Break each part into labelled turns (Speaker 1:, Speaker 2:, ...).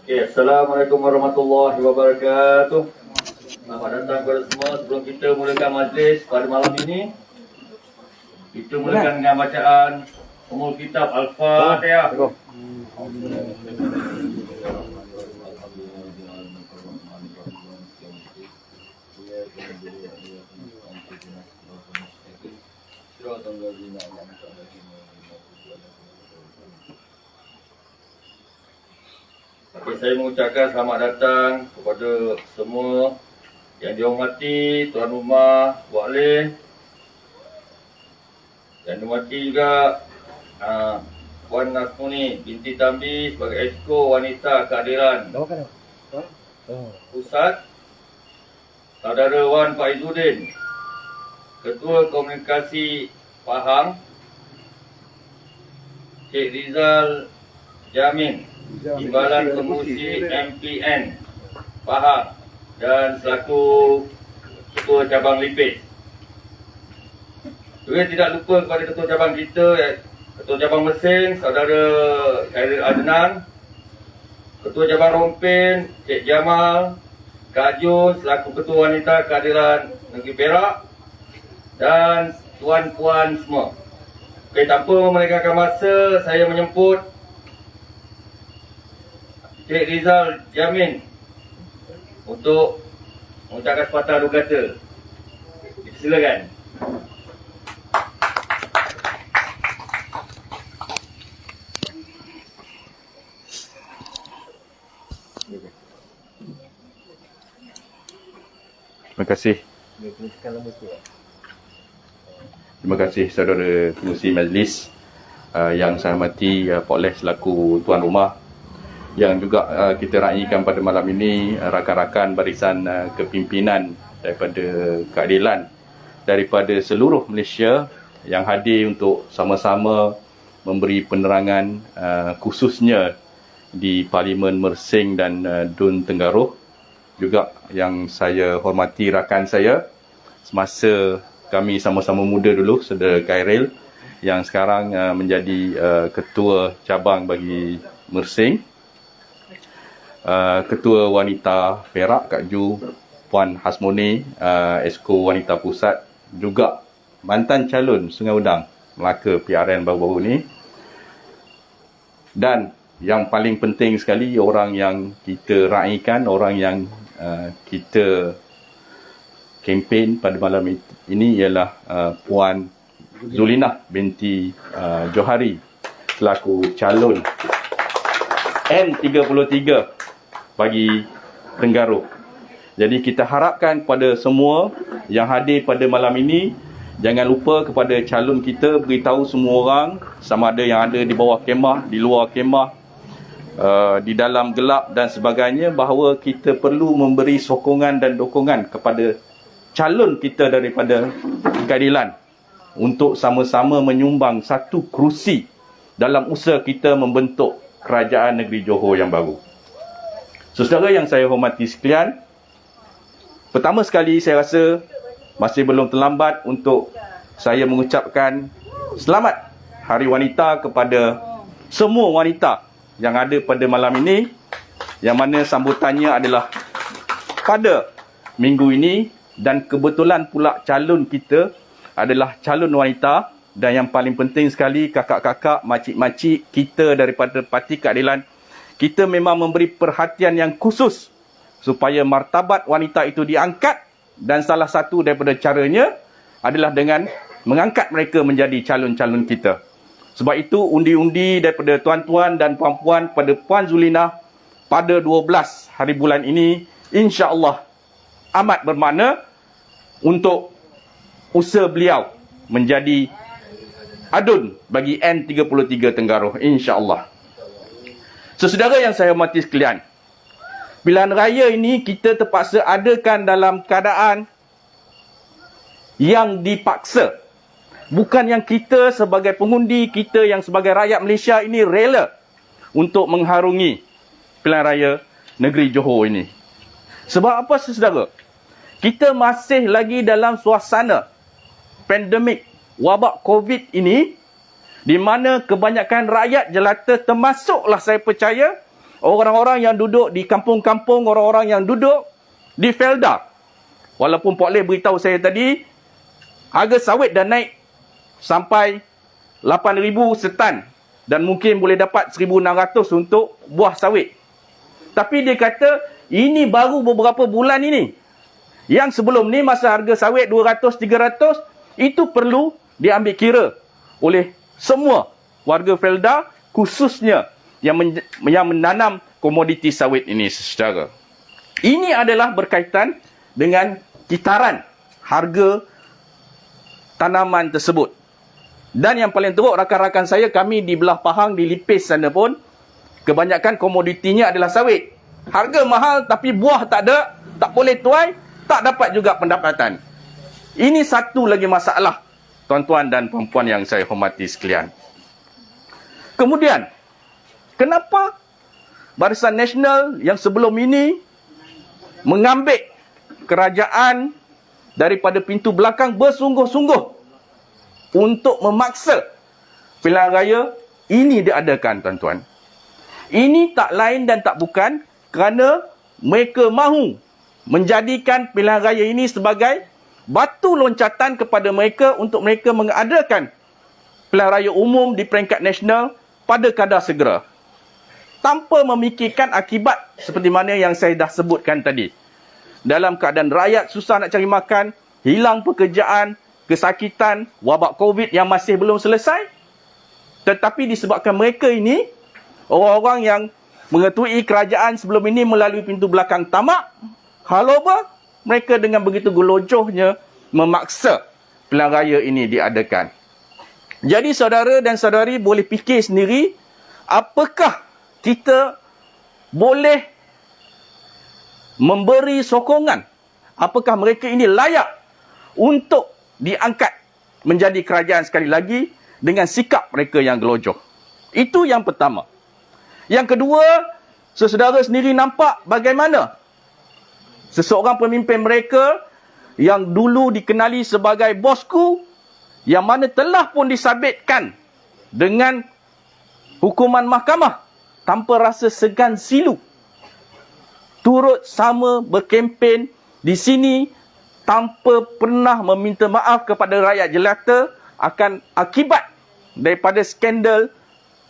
Speaker 1: Okay, Assalamualaikum warahmatullahi wabarakatuh. Selamat datang kepada semua. Sebelum kita mulakan majlis pada malam ini, kita mulakan dengan bacaan Ummul Kitab Al-Fatihah. Okay, saya mengucapkan selamat datang kepada semua yang dihormati tuan rumah, Wak Leh, yang dihormati juga Puan Nasmuni binti Tambi sebagai Esko Wanita Keadilan Pusat, Saudara Wan Faizuddin, Ketua Komunikasi Pahang, Cik Rizal Jamin, Timbalan Pengurusi MPN Pahang, dan selaku Ketua Cabang Lipis. Juga tidak lupa kepada Ketua Cabang kita, Ketua Cabang Mersing, Saudara Khairil Adnan, Ketua Cabang Rompin, Cik Jamal, Kak Jun selaku Ketua Wanita Keadilan Negeri Perak, dan tuan-puan semua. Okey, tanpa melengahkan masa, saya menyemput Cik Rizal Jamin untuk mengucapkan sepatah dua kata. Silakan.
Speaker 2: Terima kasih. Terima kasih saudara pengurusi majlis yang saya hormati Pak Leh selaku tuan rumah, yang juga kita raikan pada malam ini rakan-rakan barisan kepimpinan daripada keadilan daripada seluruh Malaysia yang hadir untuk sama-sama memberi penerangan khususnya di Parlimen Mersing dan Dun Tenggaruh. Juga yang saya hormati rakan saya semasa kami sama-sama muda dulu, saudara Khairil yang sekarang menjadi ketua cabang bagi Mersing, Ketua Wanita Perak Kak Ju, Puan Hasmoni, Esko Wanita Pusat, juga mantan calon Sungai Udang Melaka PRN baru-baru ni, dan yang paling penting sekali orang yang kita raikan, orang yang kita kempen pada malam ini ialah Puan Zulinah binti Johari selaku calon N33 bagi Tenggaruh. Jadi kita harapkan kepada semua yang hadir pada malam ini, jangan lupa kepada calon kita, beritahu semua orang, sama ada yang ada di bawah kemah, di luar kemah, di dalam gelap dan sebagainya, bahawa kita perlu memberi sokongan dan dokongan kepada calon kita daripada keadilan untuk sama-sama menyumbang satu kerusi dalam usaha kita membentuk kerajaan negeri Johor yang baru. Saudara yang saya hormati sekalian, pertama sekali saya rasa masih belum terlambat untuk saya mengucapkan selamat Hari Wanita kepada semua wanita yang ada pada malam ini, yang mana sambutannya adalah pada minggu ini, dan kebetulan pula calon kita adalah calon wanita, dan yang paling penting sekali kakak-kakak, makcik-makcik kita daripada Parti Keadilan, kita memang memberi perhatian yang khusus supaya martabat wanita itu diangkat, dan salah satu daripada caranya adalah dengan mengangkat mereka menjadi calon-calon kita. Sebab itu undi-undi daripada tuan-tuan dan puan-puan pada Puan Zulinah pada 12 hari bulan ini, insya-Allah amat bermakna untuk usaha beliau menjadi adun bagi N33 Tenggaruh, insya-Allah. Saudara yang saya hormati sekalian, pilihan raya ini kita terpaksa adakan dalam keadaan yang dipaksa. Bukan yang kita sebagai pengundi, kita yang sebagai rakyat Malaysia ini rela untuk mengharungi pilihan raya negeri Johor ini. Sebab apa saudara? Kita masih lagi dalam suasana pandemik wabak COVID ini, di mana kebanyakan rakyat jelata, termasuklah saya percaya orang-orang yang duduk di kampung-kampung, orang-orang yang duduk di felda. Walaupun Pak Leh beritahu saya tadi, harga sawit dah naik sampai 8,000 setan dan mungkin boleh dapat 1,600 untuk buah sawit. Tapi dia kata ini baru beberapa bulan ini. Yang sebelum ni masa harga sawit 200, 300, itu perlu diambil kira oleh semua warga felda, khususnya yang menanam komoditi sawit ini secara. Ini adalah berkaitan dengan kitaran harga tanaman tersebut. Dan yang paling teruk, rakan-rakan saya, kami di belah Pahang, di Lipis sana pun, kebanyakan komoditinya adalah sawit. Harga mahal tapi buah tak ada, tak boleh tuai, tak dapat juga pendapatan. Ini satu lagi masalah, tuan-tuan dan puan-puan yang saya hormati sekalian. Kemudian, kenapa Barisan Nasional yang sebelum ini mengambil kerajaan daripada pintu belakang bersungguh-sungguh untuk memaksa pilihan raya ini diadakan, tuan-tuan? Ini tak lain dan tak bukan kerana mereka mahu menjadikan pilihan raya ini sebagai batu loncatan kepada mereka untuk mereka mengadakan pilihan raya umum di peringkat nasional pada kadar segera, tanpa memikirkan akibat seperti mana yang saya dah sebutkan tadi. Dalam keadaan rakyat susah nak cari makan, hilang pekerjaan, kesakitan, wabak COVID yang masih belum selesai. Tetapi disebabkan mereka ini, orang-orang yang mengetui kerajaan sebelum ini melalui pintu belakang tamak, haloba, mereka dengan begitu gelojohnya memaksa pilihan raya ini diadakan. Jadi saudara dan saudari boleh fikir sendiri, apakah kita boleh memberi sokongan? Apakah mereka ini layak untuk diangkat menjadi kerajaan sekali lagi dengan sikap mereka yang gelojoh? Itu yang pertama. Yang kedua, saudara sendiri nampak bagaimana seseorang pemimpin mereka yang dulu dikenali sebagai bosku, yang mana telah pun disabitkan dengan hukuman mahkamah tanpa rasa segan silu, turut sama berkempen di sini tanpa pernah meminta maaf kepada rakyat jelata akan akibat daripada skandal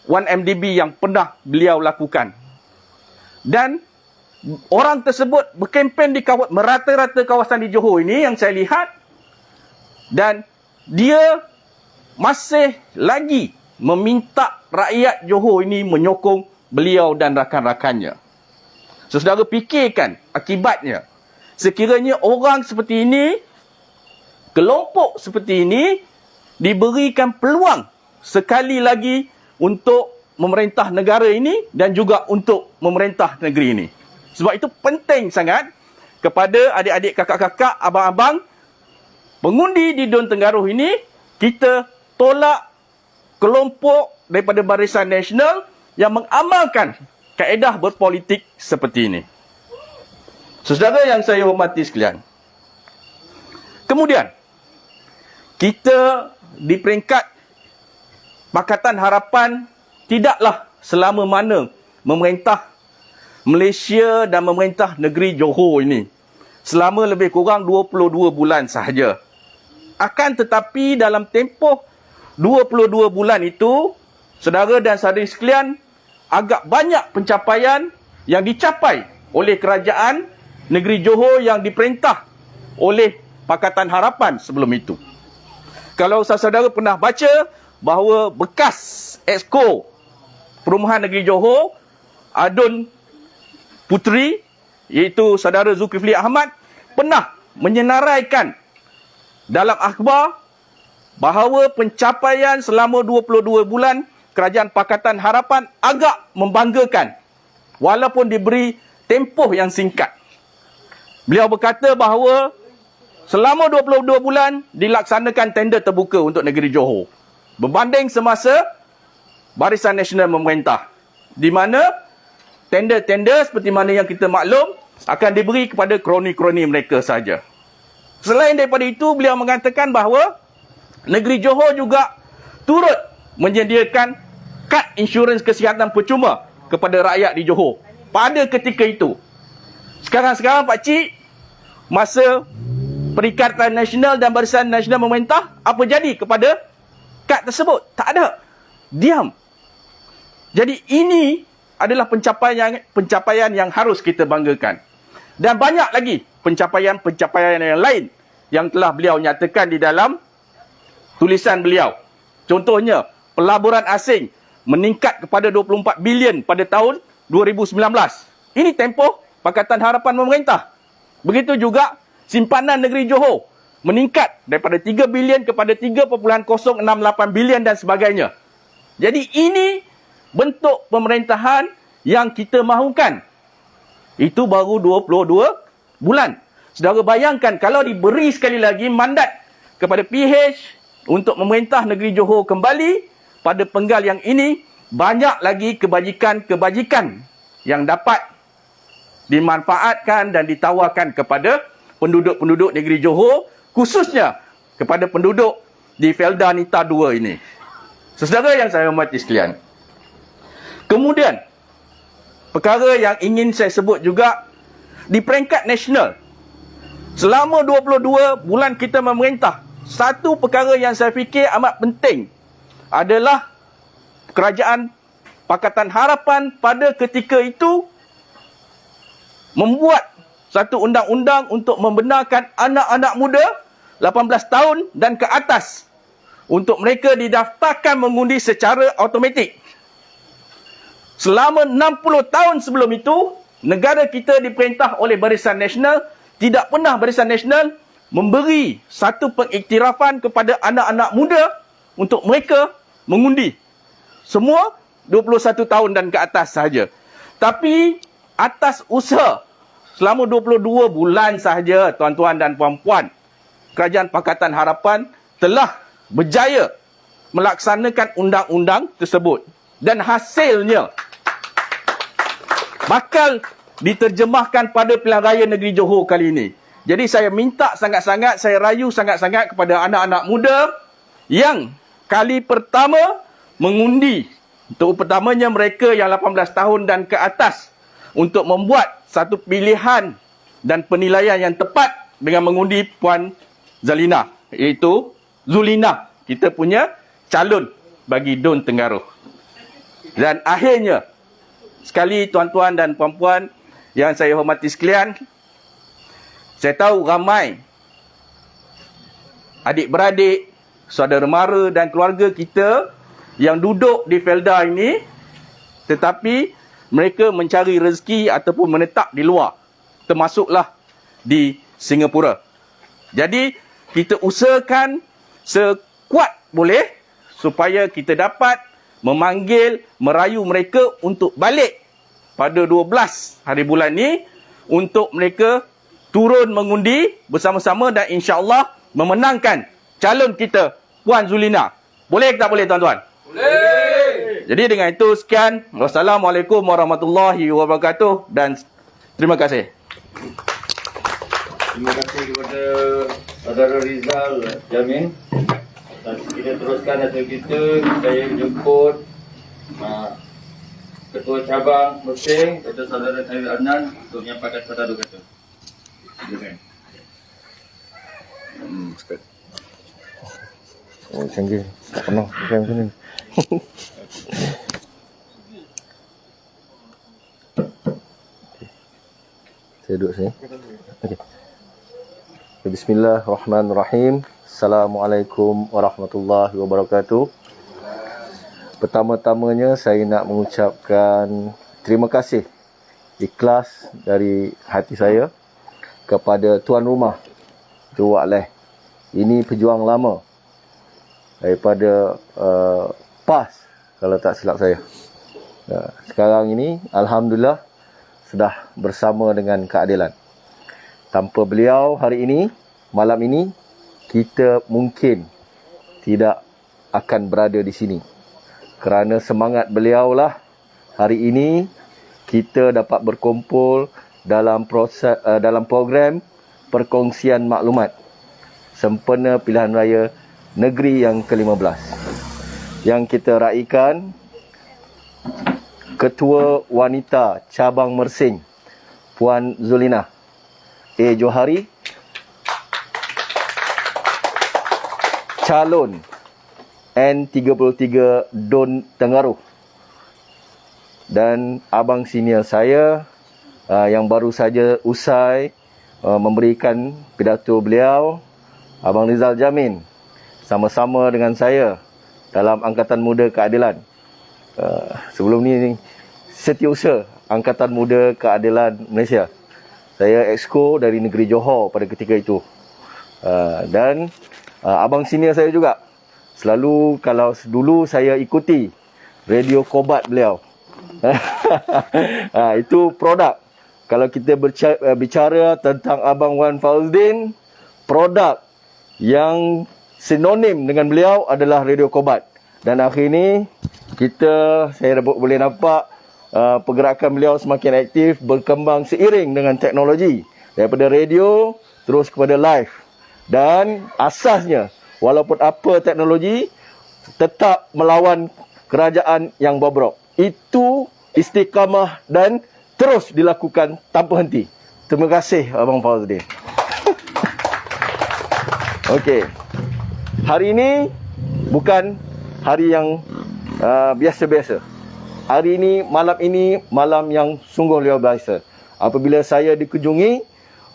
Speaker 2: 1MDB yang pernah beliau lakukan. Dan orang tersebut berkempen di merata-rata kawasan di Johor ini yang saya lihat, dan dia masih lagi meminta rakyat Johor ini menyokong beliau dan rakan-rakannya. Saudara fikirkan akibatnya. Sekiranya orang seperti ini, kelompok seperti ini, diberikan peluang sekali lagi untuk memerintah negara ini dan juga untuk memerintah negeri ini. Sebab itu penting sangat kepada adik-adik, kakak-kakak, abang-abang, pengundi di Dun Tenggaruh ini, kita tolak kelompok daripada Barisan Nasional yang mengamalkan kaedah berpolitik seperti ini. Saudara yang saya hormati sekalian, kemudian kita di peringkat Pakatan Harapan tidaklah selama mana memerintah Malaysia dan memerintah negeri Johor ini, selama lebih kurang 22 bulan sahaja. Akan tetapi dalam tempoh 22 bulan itu, saudara dan saudari sekalian, agak banyak pencapaian yang dicapai oleh kerajaan negeri Johor yang diperintah oleh Pakatan Harapan sebelum itu. Kalau saudara pernah baca bahawa bekas Exco Perumahan Negeri Johor, Adun Puteri, iaitu saudara Zulkifli Ahmad, pernah menyenaraikan dalam akhbar bahawa pencapaian selama 22 bulan kerajaan Pakatan Harapan agak membanggakan walaupun diberi tempoh yang singkat. Beliau berkata bahawa selama 22 bulan dilaksanakan tender terbuka untuk negeri Johor berbanding semasa Barisan Nasional memerintah, di mana tender-tender seperti mana yang kita maklum akan diberi kepada kroni-kroni mereka saja. Selain daripada itu, beliau mengatakan bahawa negeri Johor juga turut menyediakan kad insurans kesihatan percuma kepada rakyat di Johor pada ketika itu. Sekarang Pak Cik, masa Perikatan Nasional dan Barisan Nasional Memerintah, apa jadi kepada kad tersebut? Tak ada. Diam. Jadi ini adalah pencapaian yang harus kita banggakan. Dan banyak lagi pencapaian yang lain yang telah beliau nyatakan di dalam tulisan beliau. Contohnya, pelaburan asing meningkat kepada 24 bilion pada tahun 2019. Ini tempoh Pakatan Harapan Memerintah. Begitu juga simpanan negeri Johor meningkat daripada 3 bilion kepada 3.068 bilion dan sebagainya. Jadi ini bentuk pemerintahan yang kita mahukan. Itu baru 22 bulan. Saudara bayangkan kalau diberi sekali lagi mandat kepada PH untuk memerintah negeri Johor kembali pada penggal yang ini, banyak lagi kebajikan-kebajikan yang dapat dimanfaatkan dan ditawarkan kepada penduduk-penduduk negeri Johor, khususnya kepada penduduk di Felda Nita 2 ini. Saudara yang saya hormati sekalian. Kemudian, perkara yang ingin saya sebut juga di peringkat nasional. Selama 22 bulan kita memerintah, satu perkara yang saya fikir amat penting adalah kerajaan Pakatan Harapan pada ketika itu membuat satu undang-undang untuk membenarkan anak-anak muda 18 tahun dan ke atas untuk mereka didaftarkan mengundi secara automatik. Selama 60 tahun sebelum itu, negara kita diperintah oleh Barisan Nasional, tidak pernah Barisan Nasional memberi satu pengiktirafan kepada anak-anak muda untuk mereka mengundi. Semua 21 tahun dan ke atas sahaja. Tapi atas usaha selama 22 bulan sahaja, tuan-tuan dan puan-puan, Kerajaan Pakatan Harapan telah berjaya melaksanakan undang-undang tersebut. Dan hasilnya bakal diterjemahkan pada pilihan raya negeri Johor kali ini. Jadi saya minta sangat-sangat, saya rayu sangat-sangat kepada anak-anak muda yang kali pertama mengundi. Untuk pertamanya mereka yang 18 tahun dan ke atas untuk membuat satu pilihan dan penilaian yang tepat dengan mengundi Puan Zalina, iaitu Zulina, kita punya calon bagi Dun Tenggara. Dan akhirnya, sekali tuan-tuan dan puan-puan yang saya hormati sekalian, saya tahu ramai adik-beradik, saudara mara dan keluarga kita yang duduk di Felda ini, tetapi mereka mencari rezeki ataupun menetap di luar, termasuklah di Singapura. Jadi, kita usahakan sekuat boleh supaya kita dapat memanggil, merayu mereka untuk balik pada 12 hari bulan ni untuk mereka turun mengundi bersama-sama dan insya-Allah memenangkan calon kita Puan Zulina. Boleh ke tak boleh tuan-tuan? Boleh. Jadi dengan itu sekian. Wassalamualaikum warahmatullahi wabarakatuh dan terima kasih.
Speaker 1: Terima kasih kepada Saudara Rizal Jamin. Dan kita teruskan acara kita. Saya jemput Ketua Cabang Mesir, Dr. Saudara Khairul Adnan untuk menyampaikan satu kata. Silakan.
Speaker 3: Oh, canggih. Tak pernah macam ni. Saya duduk sini. Okey. Bismillahirrahmanirrahim. Assalamualaikum warahmatullahi wabarakatuh. Pertama-tamanya saya nak mengucapkan terima kasih ikhlas dari hati saya kepada tuan rumah Johor Wak Leh. Ini pejuang lama daripada PAS kalau tak silap saya. Sekarang ini alhamdulillah sudah bersama dengan keadilan. Tanpa beliau hari ini, malam ini, kita mungkin tidak akan berada di sini. Kerana semangat beliau lah hari ini kita dapat berkumpul dalam program perkongsian maklumat sempena pilihan raya negeri yang ke-15 yang kita raikan Ketua Wanita Cabang Mersing, Puan Zulina A. Johari. Calon N33 Don Tengaruh. Dan abang senior saya yang baru saja usai memberikan pidato beliau, Abang Rizal Jamin, sama-sama dengan saya dalam Angkatan Muda Keadilan. Sebelum ni Setiausaha Angkatan Muda Keadilan Malaysia. Saya exco dari negeri Johor pada ketika itu. Dan abang senior saya juga. Selalu kalau dulu saya ikuti radio Kobat beliau. Itu produk. Kalau kita bicara tentang Abang Wan Fauzdin, produk yang sinonim dengan beliau adalah radio Kobat. Dan akhir ini saya boleh nampak pergerakan beliau semakin aktif, berkembang seiring dengan teknologi. Daripada radio terus kepada live. Dan asasnya, walaupun apa teknologi, tetap melawan kerajaan yang bobrok. Itu istiqamah dan terus dilakukan tanpa henti. Terima kasih Abang Fauzdin. Okey. Hari ini bukan hari yang biasa-biasa. Hari ini, malam yang sungguh luar biasa. Apabila saya dikunjungi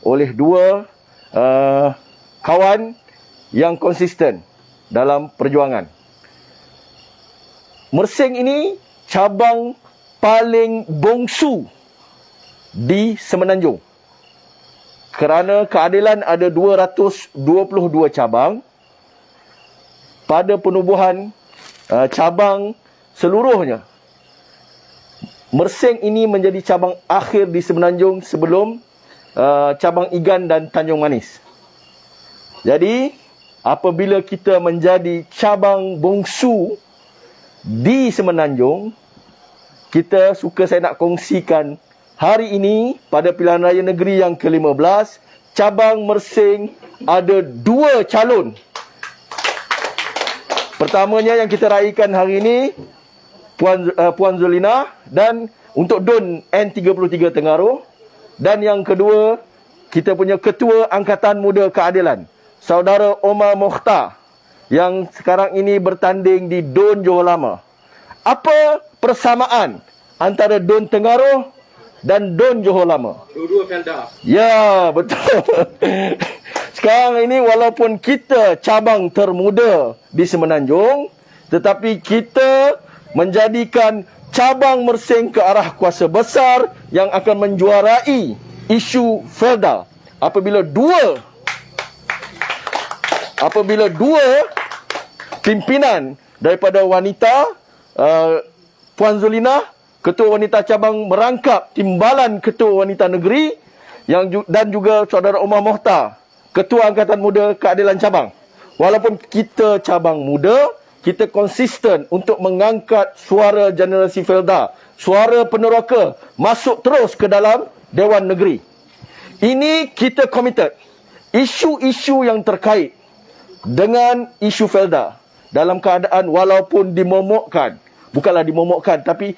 Speaker 3: oleh dua kawan yang konsisten dalam perjuangan. Mersing ini cabang paling bongsu di Semenanjung. Kerana keadilan ada 222 cabang. Pada penubuhan cabang seluruhnya, Mersing ini menjadi cabang akhir di Semenanjung sebelum cabang Igan dan Tanjung Manis. Jadi, apabila kita menjadi cabang bongsu di Semenanjung, saya nak kongsikan hari ini pada pilihan raya negeri yang ke-15, cabang Mersing ada 2 calon. Pertamanya yang kita raikan hari ini, Puan Zulina, dan untuk Don N33 Tengaruh. Dan yang kedua, kita punya Ketua Angkatan Muda Keadilan, Saudara Omar Mokhtar, yang sekarang ini bertanding di Don Johor Lama. Apa persamaan antara Don Tengaruh dan Don Johor Lama?
Speaker 1: Dua-dua Felda.
Speaker 3: Ya, betul. Sekarang ini walaupun kita cabang termuda di Semenanjung, tetapi kita menjadikan cabang Mersing ke arah kuasa besar yang akan menjuarai isu Felda. Apabila dua pimpinan daripada wanita, Puan Zulina, Ketua Wanita Cabang, merangkap timbalan Ketua Wanita Negeri, dan juga Saudara Omar Mokhtar, Ketua Angkatan Muda Keadilan Cabang. Walaupun kita cabang muda, kita konsisten untuk mengangkat suara generasi Felda, suara peneroka, masuk terus ke dalam Dewan Negeri. Ini kita committed. Isu-isu yang terkait dengan isu Felda, dalam keadaan walaupun dimomokkan, bukanlah dimomokkan, tapi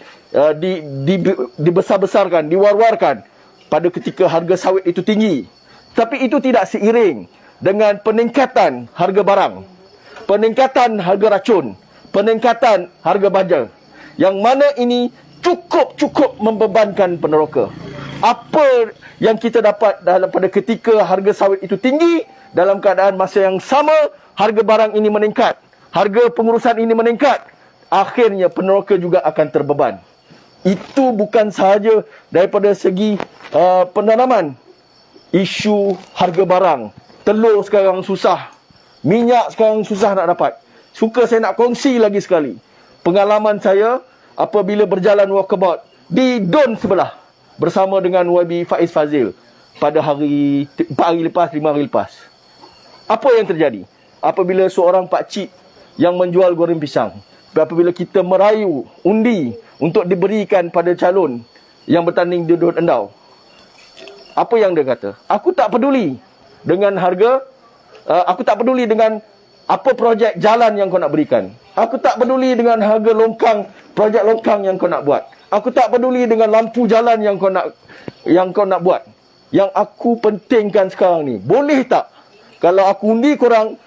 Speaker 3: dibesar-besarkan, diwar-warkan pada ketika harga sawit itu tinggi. Tapi itu tidak seiring dengan peningkatan harga barang, peningkatan harga racun, peningkatan harga baja, yang mana ini cukup membebankan peneroka. Apa yang kita dapat pada ketika harga sawit itu tinggi, dalam keadaan masa yang sama harga barang ini meningkat, harga pengurusan ini meningkat, akhirnya peneroka juga akan terbeban. Itu bukan sahaja daripada segi penanaman. Isu harga barang, telur sekarang susah, minyak sekarang susah nak dapat. Saya nak kongsi lagi sekali pengalaman saya apabila berjalan walkabout di Don sebelah bersama dengan YB Faiz Fazil pada 4 hari lepas, 5 hari lepas. Apa yang terjadi apabila seorang pakcik yang menjual goreng pisang, apabila kita merayu undi untuk diberikan pada calon yang bertanding di Don Endau, apa yang dia kata? Aku tak peduli dengan harga, aku tak peduli dengan apa projek jalan yang kau nak berikan. Aku tak peduli dengan harga longkang, projek longkang yang kau nak buat. Aku tak peduli dengan lampu jalan yang kau nak buat. Yang aku pentingkan sekarang ni, boleh tak kalau aku undi korang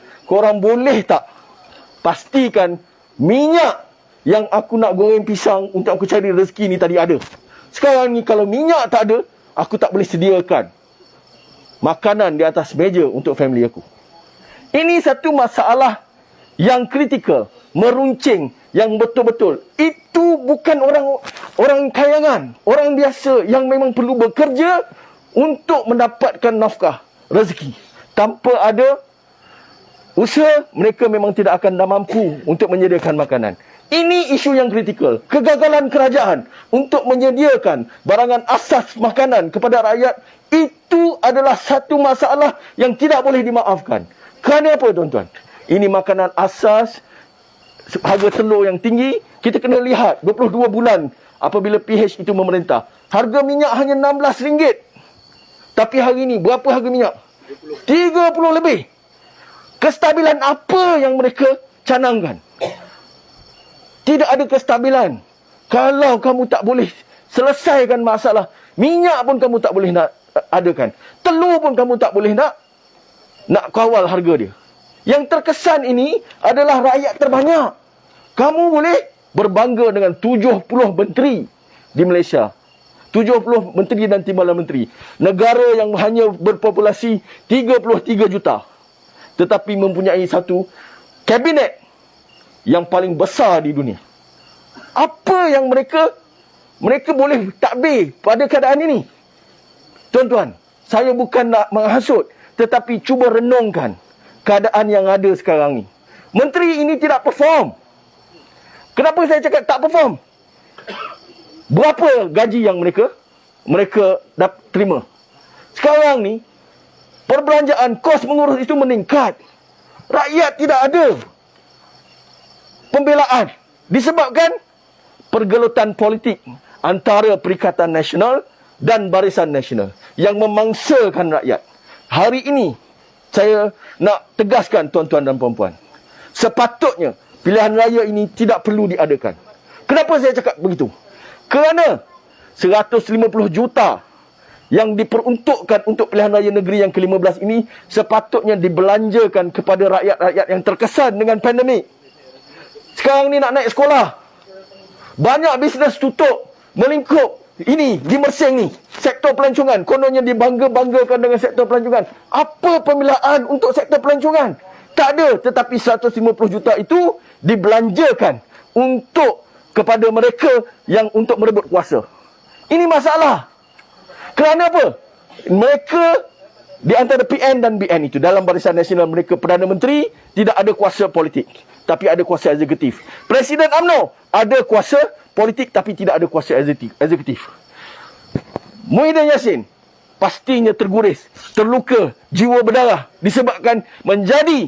Speaker 3: boleh tak pastikan minyak yang aku nak goreng pisang untuk aku cari rezeki ni tadi ada. Sekarang ni kalau minyak tak ada, aku tak boleh sediakan makanan di atas meja untuk family aku. Ini satu masalah yang kritikal, meruncing, yang betul-betul. Itu bukan orang kayangan, orang biasa yang memang perlu bekerja untuk mendapatkan nafkah, rezeki. Tanpa ada usaha, mereka memang tidak akan mampu untuk menyediakan makanan. Ini isu yang kritikal. Kegagalan kerajaan untuk menyediakan barangan asas makanan kepada rakyat, itu adalah satu masalah yang tidak boleh dimaafkan. Kerana apa, tuan-tuan? Ini makanan asas, harga telur yang tinggi. Kita kena lihat 22 bulan apabila PH itu memerintah. Harga minyak hanya RM16. Tapi hari ini berapa harga minyak? 30 lebih. Kestabilan apa yang mereka canangkan? Tidak ada kestabilan. Kalau kamu tak boleh selesaikan masalah, minyak pun kamu tak boleh nak adakan. Telur pun kamu tak boleh nak kawal harga dia. Yang terkesan ini adalah rakyat terbanyak. Kamu boleh berbangga dengan 70 menteri di Malaysia. 70 menteri dan timbalan menteri. Negara yang hanya berpopulasi 33 juta. Tetapi mempunyai satu kabinet yang paling besar di dunia. Apa yang mereka boleh takbir pada keadaan ini? Tuan-tuan, saya bukan nak menghasut, tetapi cuba renungkan keadaan yang ada sekarang ni. Menteri ini tidak perform. Kenapa saya cakap tak perform? Berapa gaji yang mereka terima? Sekarang ni, perbelanjaan, kos mengurus itu meningkat. Rakyat tidak ada pembelaan. Disebabkan pergelutan politik antara Perikatan Nasional dan Barisan Nasional yang memangsakan rakyat. Hari ini, saya nak tegaskan tuan-tuan dan puan-puan. Sepatutnya, pilihan raya ini tidak perlu diadakan. Kenapa saya cakap begitu? Kerana 150 juta yang diperuntukkan untuk pilihan raya negeri yang ke-15 ini sepatutnya dibelanjakan kepada rakyat-rakyat yang terkesan dengan pandemik. Sekarang ni nak naik sekolah. Banyak bisnes tutup, melingkup. Ini, di Mersing ni, sektor pelancongan. Kononnya dibangga-banggakan dengan sektor pelancongan. Apa pembelaan untuk sektor pelancongan? Tak ada. Tetapi 150 juta itu dibelanjakan kepada mereka yang untuk merebut kuasa. Ini masalah. Kerana apa? Mereka di antara PN dan BN itu, dalam Barisan Nasional mereka, Perdana Menteri tidak ada kuasa politik, tapi ada kuasa eksekutif. Presiden UMNO ada kuasa politik tapi tidak ada kuasa eksekutif. Muhyiddin Yassin pastinya terguris, terluka, jiwa berdarah disebabkan menjadi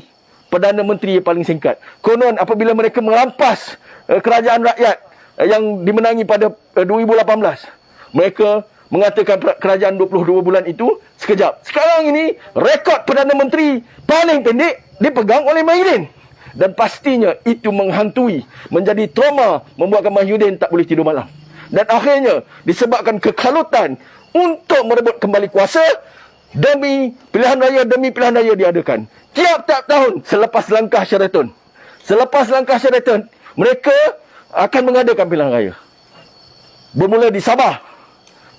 Speaker 3: Perdana Menteri yang paling singkat. Konon apabila mereka merampas kerajaan rakyat yang dimenangi pada 2018, mereka mengatakan kerajaan 22 bulan itu sekejap. Sekarang ini rekod Perdana Menteri paling pendek dipegang oleh Mahyudin. Dan pastinya itu menghantui, menjadi trauma, membuatkan Mahyudin tak boleh tidur malam. Dan akhirnya disebabkan kekalutan untuk merebut kembali kuasa, demi pilihan raya diadakan. Tiap-tiap tahun selepas langkah Sheraton. Selepas langkah Sheraton, mereka akan mengadakan pilihan raya. Bermula di Sabah,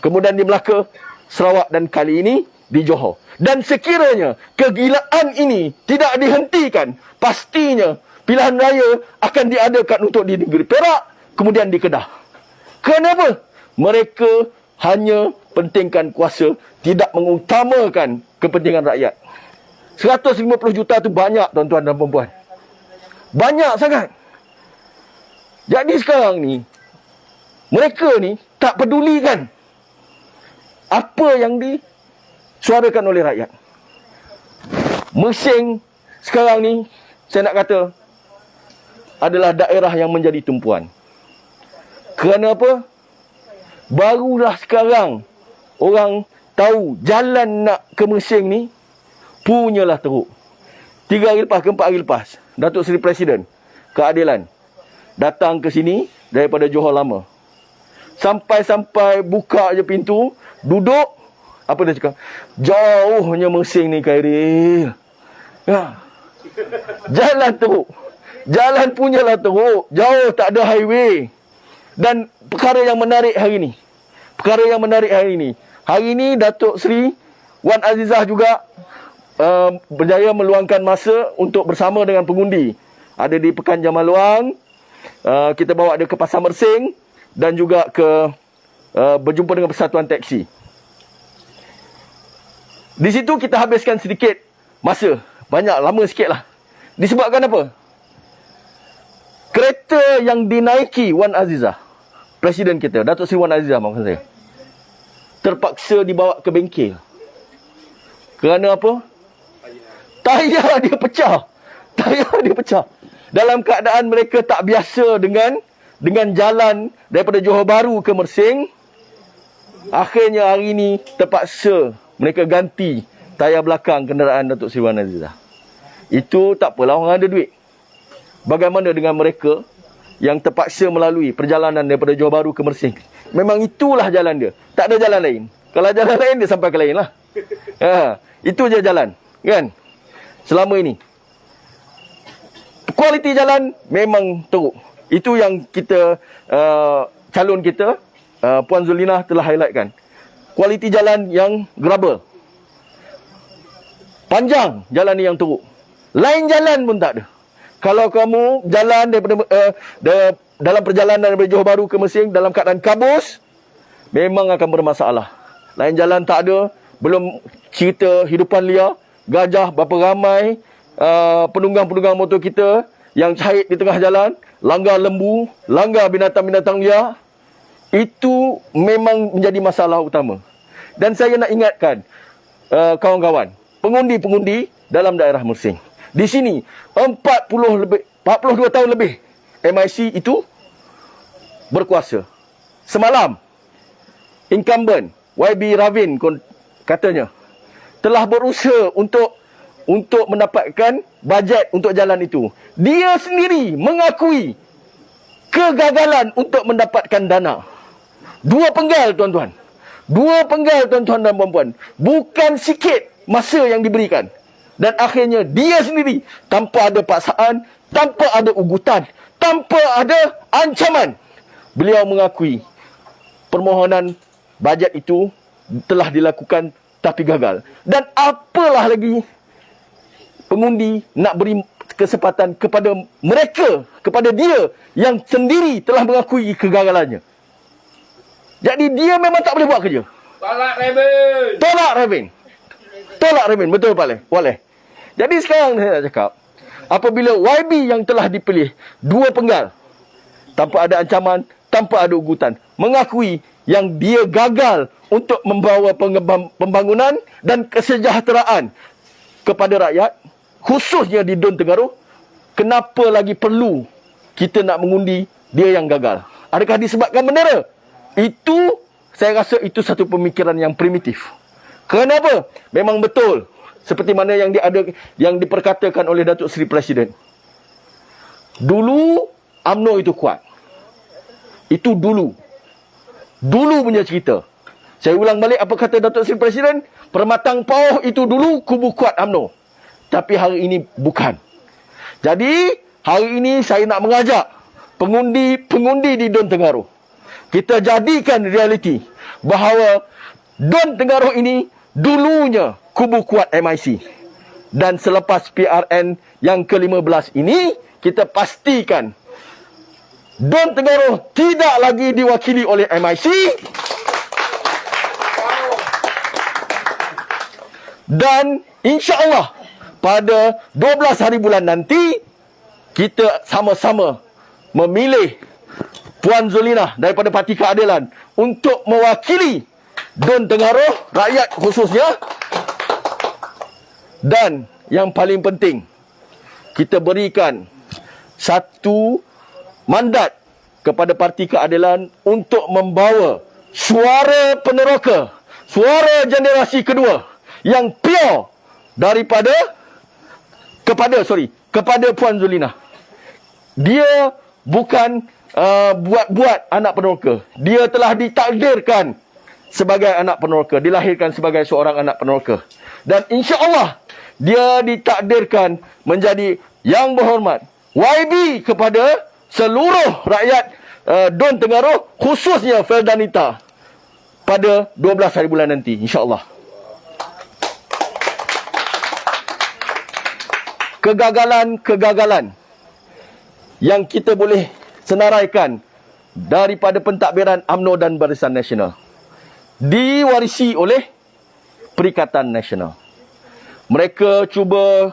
Speaker 3: kemudian di Melaka, Sarawak dan kali ini di Johor. Dan sekiranya kegilaan ini tidak dihentikan, pastinya pilihan raya akan diadakan untuk di negeri Perak, kemudian di Kedah. Kenapa? Mereka hanya pentingkan kuasa, tidak mengutamakan kepentingan rakyat. 150 juta itu banyak, tuan-tuan dan puan-puan. Banyak sangat. Jadi sekarang ni, mereka ni tak pedulikan apa yang disuarakan oleh rakyat. Mersing sekarang ni, saya nak kata, adalah daerah yang menjadi tumpuan. Kerana apa? Barulah sekarang orang tahu jalan nak ke Mersing ni punyalah teruk. 3 hari lepas ke 4 hari lepas, Datuk Seri Presiden Keadilan datang ke sini daripada Johor Lama. Sampai buka je pintu, duduk, apa dia cakap? Jauhnya Mersing ni, Khairil. Ya. Jalan teruk. Jalan punyalah teruk. Jauh, tak ada highway. Dan perkara yang menarik hari ni. Hari ni Datuk Seri Wan Azizah juga berjaya meluangkan masa untuk bersama dengan pengundi. Ada di Pekan Jamaluang. Kita bawa dia ke Pasar Mersing. Dan juga berjumpa dengan Persatuan Teksi. Di situ kita habiskan sedikit masa. Banyak, lama sikit lah. Disebabkan apa? Kereta yang dinaiki Wan Azizah, Presiden kita, Datuk Seri Wan Azizah maksud saya, terpaksa dibawa ke bengkel. Kerana apa? Tayar dia pecah. Dalam keadaan mereka tak biasa dengan jalan daripada Johor Bahru ke Mersing, akhirnya hari ini terpaksa mereka ganti tayar belakang kenderaan Datuk Seri Wan Azizah. Itu tak apalah, orang ada duit. Bagaimana dengan mereka yang terpaksa melalui perjalanan daripada Johor Bahru ke Mersing? Memang itulah jalan dia. Tak ada jalan lain. Kalau jalan lain, dia sampai ke lain lah. Itu je jalan. Kan? Selama ini. Kualiti jalan memang teruk. Itu yang kita, calon kita, Puan Zulinah telah highlightkan. Kualiti jalan yang gerabel. Panjang jalan ni yang teruk. Lain jalan pun tak ada. Kalau kamu jalan daripada dalam perjalanan daripada Johor Bahru ke Mersing dalam keadaan kabus, memang akan bermasalah. Lain jalan tak ada. Belum cerita hidupan liar, gajah berapa ramai, penunggang-penunggang motor kita yang cahit di tengah jalan, langgar lembu, langgar binatang-binatang liar. Itu memang menjadi masalah utama. Dan saya nak ingatkan kawan-kawan, pengundi-pengundi dalam daerah Mersing. Di sini 42 tahun lebih MIC itu berkuasa. Semalam incumbent YB Ravin katanya telah berusaha untuk mendapatkan bajet untuk jalan itu. Dia sendiri mengakui kegagalan untuk mendapatkan dana. 2 penggal tuan-tuan. 2 penggal tuan-tuan dan puan-puan. Bukan sikit masa yang diberikan. Dan akhirnya dia sendiri, tanpa ada paksaan, tanpa ada ugutan, tanpa ada ancaman, beliau mengakui permohonan bajet itu telah dilakukan tapi gagal. Dan apalah lagi pengundi nak beri kesempatan kepada mereka, kepada dia yang sendiri telah mengakui kegagalannya. Jadi dia memang tak boleh buat kerja. Tolak Ravin. Betul Pak Waleh. Jadi sekarang saya nak cakap, apabila YB yang telah dipilih 2 penggal, tanpa ada ancaman, tanpa ada ugutan, mengakui yang dia gagal untuk membawa pembangunan dan kesejahteraan kepada rakyat, khususnya di Don Tengaruh, kenapa lagi perlu kita nak mengundi dia yang gagal? Adakah disebabkan bendera? Itu, saya rasa itu satu pemikiran yang primitif. Kenapa? Memang betul. Seperti mana yang diperkatakan oleh Datuk Seri Presiden. Dulu, UMNO itu kuat. Itu dulu. Dulu punya cerita. Saya ulang balik apa kata Datuk Seri Presiden. Permatang Pauh itu dulu kubu kuat UMNO. Tapi hari ini bukan. Jadi, hari ini saya nak mengajak pengundi di Don Tengaruh. Kita jadikan realiti bahawa Don Tengaruh ini dulunya kubu kuat MIC. Dan selepas PRN yang ke-15 ini, kita pastikan Don Tengaruh tidak lagi diwakili oleh MIC. Dan insya-Allah pada 12 hari bulan nanti, kita sama-sama memilih Puan Zulinah daripada Parti Keadilan untuk mewakili Don Tengaruh, rakyat khususnya. Dan yang paling penting, kita berikan satu mandat kepada Parti Keadilan untuk membawa suara peneroka, suara generasi kedua yang pure daripada kepada Puan Zulina. Dia bukan buat-buat anak peneroka. Dia telah ditakdirkan sebagai anak peneroka, dilahirkan sebagai seorang anak peneroka. Dan insya-Allah dia ditakdirkan menjadi yang berhormat YB kepada seluruh rakyat Don Tengaruh, khususnya Feldanita pada 12 hari bulan nanti, insya-Allah. Kegagalan yang kita boleh senaraikan daripada pentadbiran UMNO dan Barisan Nasional diwarisi oleh Perikatan Nasional. Mereka cuba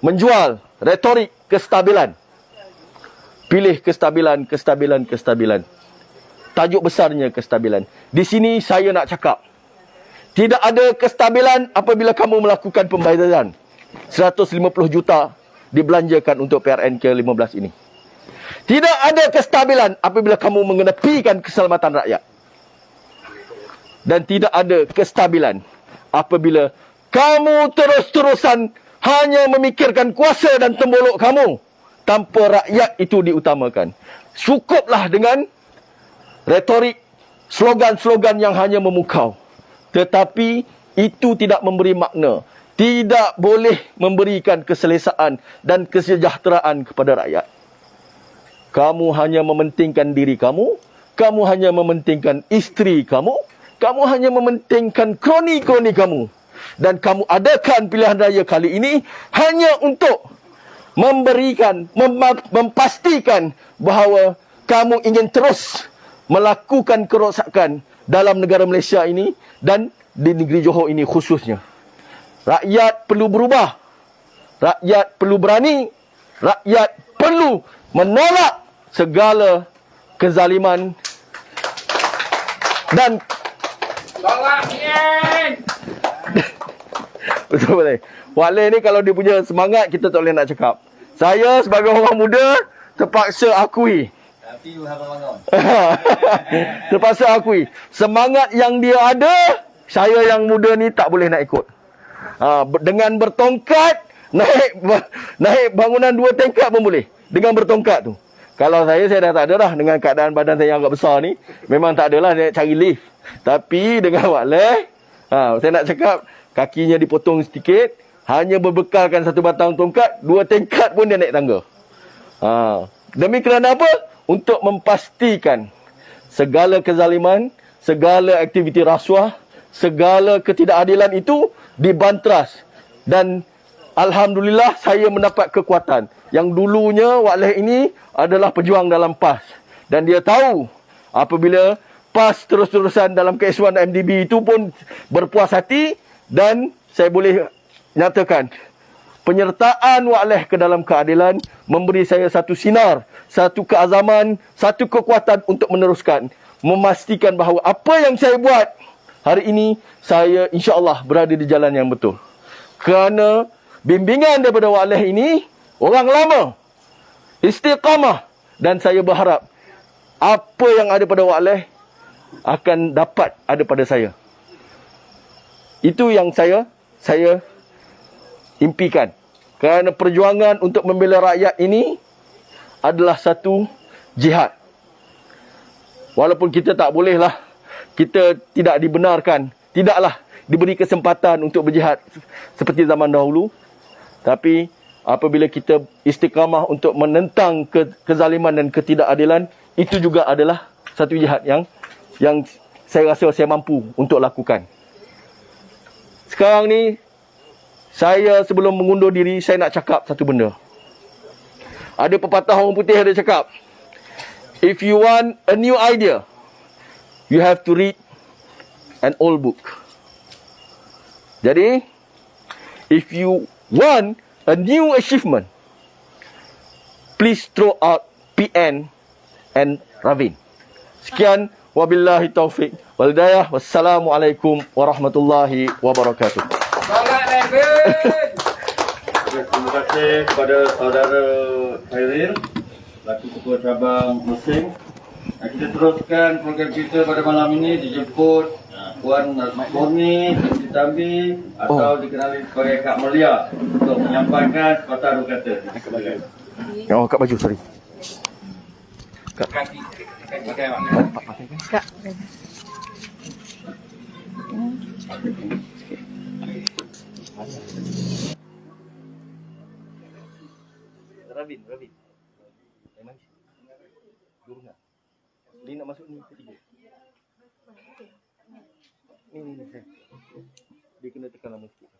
Speaker 3: menjual retorik kestabilan. Pilih kestabilan. Tajuk besarnya kestabilan. Di sini saya nak cakap, tidak ada kestabilan apabila kamu melakukan pembayaran 150 juta dibelanjakan untuk PRN ke-15 ini. Tidak ada kestabilan apabila kamu mengenepikan keselamatan rakyat. Dan tidak ada kestabilan apabila kamu terus-terusan hanya memikirkan kuasa dan tembolok kamu tanpa rakyat itu diutamakan. Cukuplah dengan retorik, slogan-slogan yang hanya memukau. Tetapi itu tidak memberi makna. Tidak boleh memberikan keselesaan dan kesejahteraan kepada rakyat. Kamu hanya mementingkan diri kamu. Kamu hanya mementingkan isteri kamu. Kamu hanya mementingkan kroni-kroni kamu. Dan kamu adakan pilihan raya kali ini hanya untuk memastikan bahawa kamu ingin terus melakukan kerosakan dalam negara Malaysia ini dan di negeri Johor ini khususnya. Rakyat perlu berubah. Rakyat perlu berani. Rakyat perlu menolak segala kezaliman dan betul. Wak Leh ni kalau dia punya semangat, kita tak boleh nak cakap. Saya sebagai orang muda terpaksa akui.
Speaker 4: Tapi you have a bangun.
Speaker 3: Terpaksa akui. Semangat yang dia ada, saya yang muda ni tak boleh nak ikut. Dengan bertongkat, naik bangunan 2 tingkat pun boleh. Dengan bertongkat tu. Kalau saya dah tak ada dah. Dengan keadaan badan saya yang agak besar ni, memang tak adalah dia cari lift. Tapi dengan Wak Leh, saya nak cakap, kakinya dipotong sedikit, hanya berbekalkan 1 batang tongkat, 2 tingkat pun dia naik tangga. Demi kerana apa? Untuk memastikan segala kezaliman, segala aktiviti rasuah, segala ketidakadilan itu dibantras. Dan alhamdulillah saya mendapat kekuatan. Yang dulunya Wak Leh ini adalah pejuang dalam PAS. Dan dia tahu apabila PAS terus-terusan dalam KS1 MDB itu pun berpuas hati. Dan saya boleh nyatakan penyertaan Wak Leh ke dalam keadilan memberi saya satu sinar, satu keazaman, satu kekuatan untuk meneruskan. Memastikan bahawa apa yang saya buat hari ini, saya insya-Allah berada di jalan yang betul. Kerana bimbingan daripada Wak Leh ini, orang lama, istiqamah. Dan saya berharap apa yang ada pada Wak Leh akan dapat ada pada saya. Itu yang saya impikan. Kerana perjuangan untuk membela rakyat ini adalah satu jihad. Walaupun kita tak bolehlah, kita tidak dibenarkan, tidaklah diberi kesempatan untuk berjihad seperti zaman dahulu. Tapi apabila kita istiqamah untuk menentang kezaliman dan ketidakadilan, itu juga adalah satu jihad yang saya rasa saya mampu untuk lakukan. Sekarang ni, saya sebelum mengundur diri, saya nak cakap satu benda. Ada pepatah orang putih ada cakap, if you want a new idea, you have to read an old book. Jadi, if you want a new achievement, please throw out PN and Ravin. Sekian, wabillahi taufiq wal hidayah. Wassalamualaikum warahmatullahi wabarakatuh.
Speaker 1: Terima kasih kepada saudara Khairil, selaku Ketua Cabang Mersing. Kita teruskan program kita pada malam ini, dijemput Puan Murni Siti Tambi atau dikenali sebagai Kak Melia untuk menyampaikan sepatah dua kata.
Speaker 3: Oh, kat baju, sorry.
Speaker 4: Kak.
Speaker 3: Rabin. Gurungan. Dia nak masuk ni ketiga. Ni. Dia kena tekan lama sikit.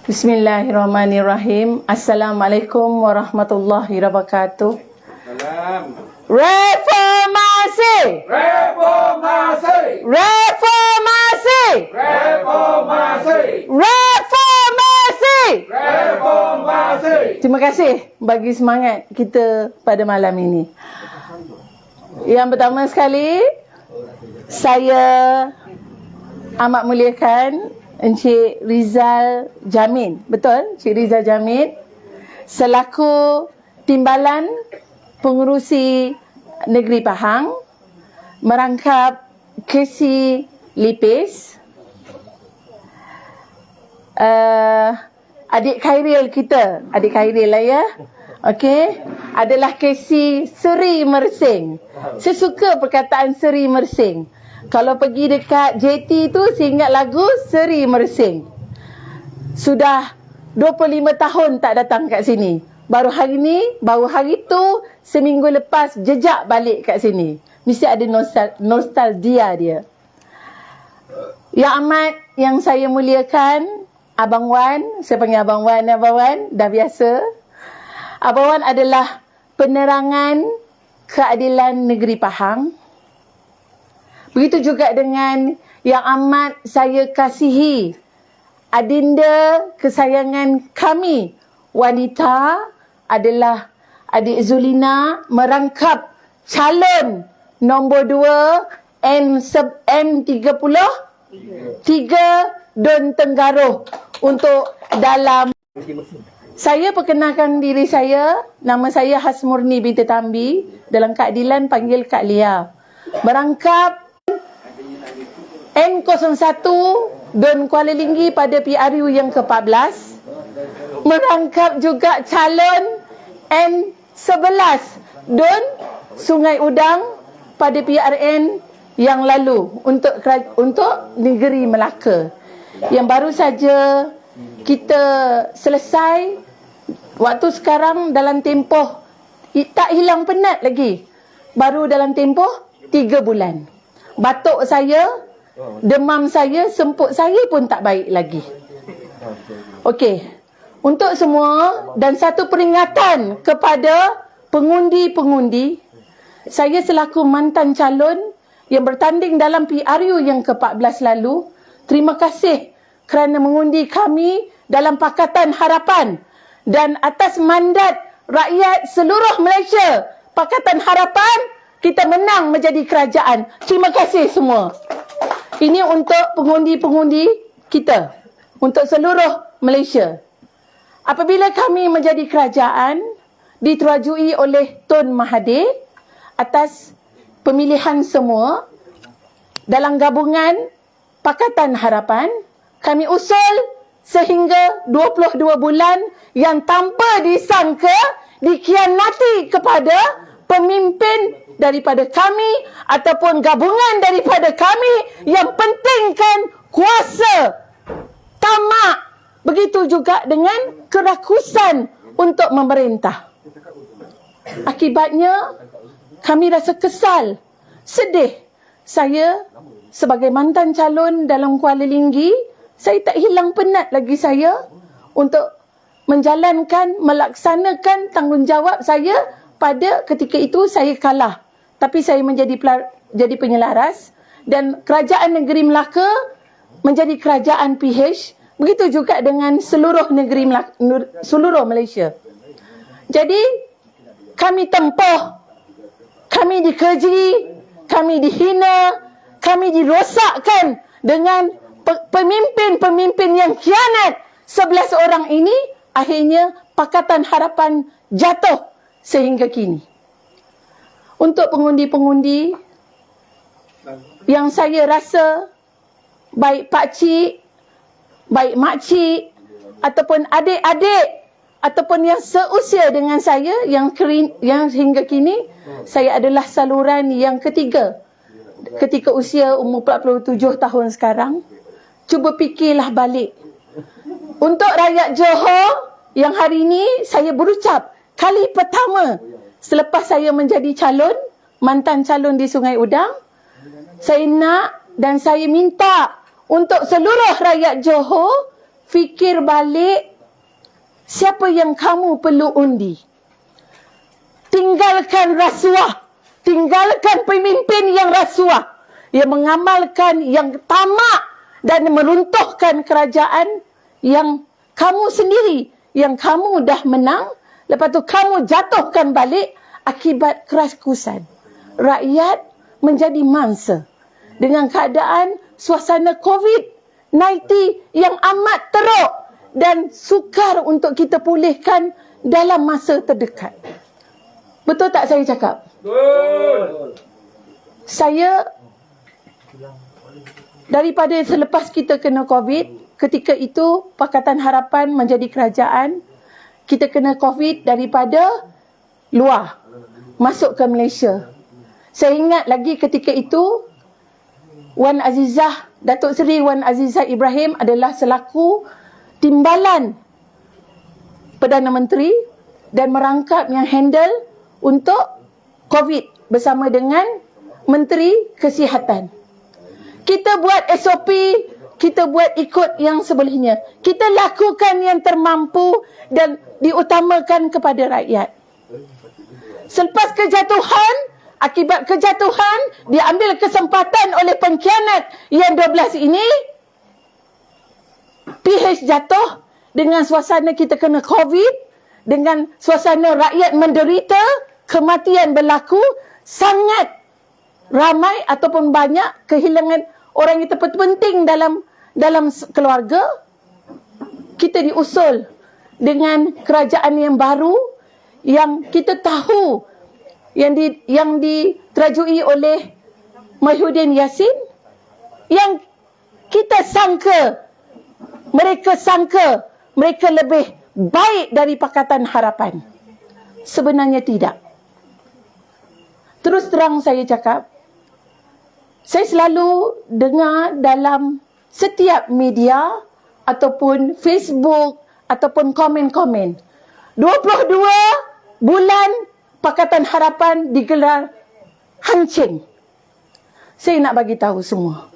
Speaker 5: Bismillahirrahmanirrahim. Assalamualaikum warahmatullahi wabarakatuh.
Speaker 1: Salam.
Speaker 5: Reformasi!
Speaker 1: Reformasi.
Speaker 5: Reformasi!
Speaker 1: Reformasi.
Speaker 5: Reformasi!
Speaker 1: Reformasi.
Speaker 5: Terima kasih bagi semangat kita pada malam ini. Yang pertama sekali, saya amat muliakan Encik Rizal Jamin. Betul? Encik Rizal Jamin selaku Timbalan Pengurusi Negeri Pahang merangkap KC Lipis. Adik Khairil kita, adik Khairil lah ya. Okey, adalah KC Seri Mersing. Saya suka perkataan Seri Mersing. Kalau pergi dekat JT tu, saya ingat lagu Seri Mersing. Sudah 25 tahun tak datang kat sini. Baru hari tu, seminggu lepas jejak balik kat sini. Mesti ada nostalgia dia. Yang amat yang saya muliakan, Abang Wan, saya panggil Abang Wan, dah biasa. Abang Wan adalah penerangan keadilan negeri Pahang. Begitu juga dengan yang amat saya kasihi, adinda kesayangan kami, wanita, adalah adik Zulina merangkap calon nombor 2 M30 3 Don Tenggaruh untuk dalam. Saya perkenalkan diri saya, nama saya Hasmurni binti Tambi, dalam keadilan panggil Kak Lia. Merangkap N01 Don Kuala Linggi pada PRU yang ke-14. Merangkap juga calon N11 Don Sungai Udang pada PRN yang lalu untuk negeri Melaka. Yang baru saja kita selesai, waktu sekarang dalam tempoh tak hilang penat lagi. Baru dalam tempoh 3 bulan. Batuk saya, demam saya, semput saya pun tak baik lagi. Okey. Untuk semua dan satu peringatan kepada pengundi-pengundi, saya selaku mantan calon yang bertanding dalam PRU yang ke-14 lalu, terima kasih kerana mengundi kami dalam Pakatan Harapan dan atas mandat rakyat seluruh Malaysia, Pakatan Harapan, kita menang menjadi kerajaan. Terima kasih semua. Ini untuk pengundi-pengundi kita, untuk seluruh Malaysia. Apabila kami menjadi kerajaan, diterajui oleh Tun Mahathir atas pemilihan semua dalam gabungan Pakatan Harapan, kami usul sehingga 22 bulan yang tanpa disangka dikhianati kepada pemimpin daripada kami ataupun gabungan daripada kami yang pentingkan kuasa, tamak. Begitu juga dengan kerakusan untuk memerintah. Akibatnya, kami rasa kesal, sedih. Saya sebagai mantan calon dalam Kuala Linggi, saya tak hilang penat lagi saya untuk melaksanakan tanggungjawab saya. Pada ketika itu saya kalah. Tapi saya jadi penyelaras dan kerajaan negeri Melaka menjadi kerajaan PH. Begitu juga dengan seluruh negeri seluruh Malaysia. Jadi kami tempuh, kami dikeji, kami dihina, kami dirosakkan dengan pemimpin-pemimpin yang khianat. 11 orang ini akhirnya Pakatan Harapan jatuh sehingga kini. untuk pengundi-pengundi yang saya rasa baik pakcik, baik makcik ataupun adik-adik ataupun yang seusia dengan saya yang hingga kini saya adalah saluran yang ketiga ketika usia umur 47 tahun sekarang. Cuba fikirlah balik. Untuk rakyat Johor yang hari ini saya berucap kali pertama selepas saya menjadi mantan calon di Sungai Udang, saya nak dan saya minta untuk seluruh rakyat Johor fikir balik siapa yang kamu perlu undi. Tinggalkan rasuah. Tinggalkan pemimpin yang rasuah. Yang mengamalkan yang tamak dan meruntuhkan kerajaan yang kamu sendiri, yang kamu dah menang. Lepas tu kamu jatuhkan balik akibat keraskusan. Rakyat menjadi mangsa dengan keadaan suasana COVID-19 yang amat teruk dan sukar untuk kita pulihkan dalam masa terdekat. Betul tak saya cakap? Betul. Saya daripada selepas kita kena COVID, ketika itu Pakatan Harapan menjadi kerajaan, kita kena COVID daripada luar masuk ke Malaysia. Saya ingat lagi ketika itu Wan Azizah, Datuk Seri Wan Azizah Ibrahim adalah selaku timbalan Perdana Menteri dan merangkap yang handle untuk COVID bersama dengan Menteri Kesihatan. Kita buat SOP, kita buat ikut yang sebelumnya. Kita lakukan yang termampu dan diutamakan kepada rakyat. Selepas kejatuhan, akibat kejatuhan, diambil kesempatan oleh pengkhianat yang 12 ini, PH jatuh dengan suasana kita kena COVID, dengan suasana rakyat menderita, kematian berlaku, sangat ramai ataupun banyak kehilangan orang yang terpenting dalam keluarga. Kita diusul dengan kerajaan yang baru yang kita tahu yang diterajui oleh Mahyudin Yassin, yang kita sangka mereka lebih baik dari Pakatan Harapan. Sebenarnya tidak. Terus terang saya cakap, saya selalu dengar dalam setiap media ataupun Facebook ataupun komen-komen, 22 bulan Pakatan Harapan digelar hancing. Saya nak bagi tahu semua,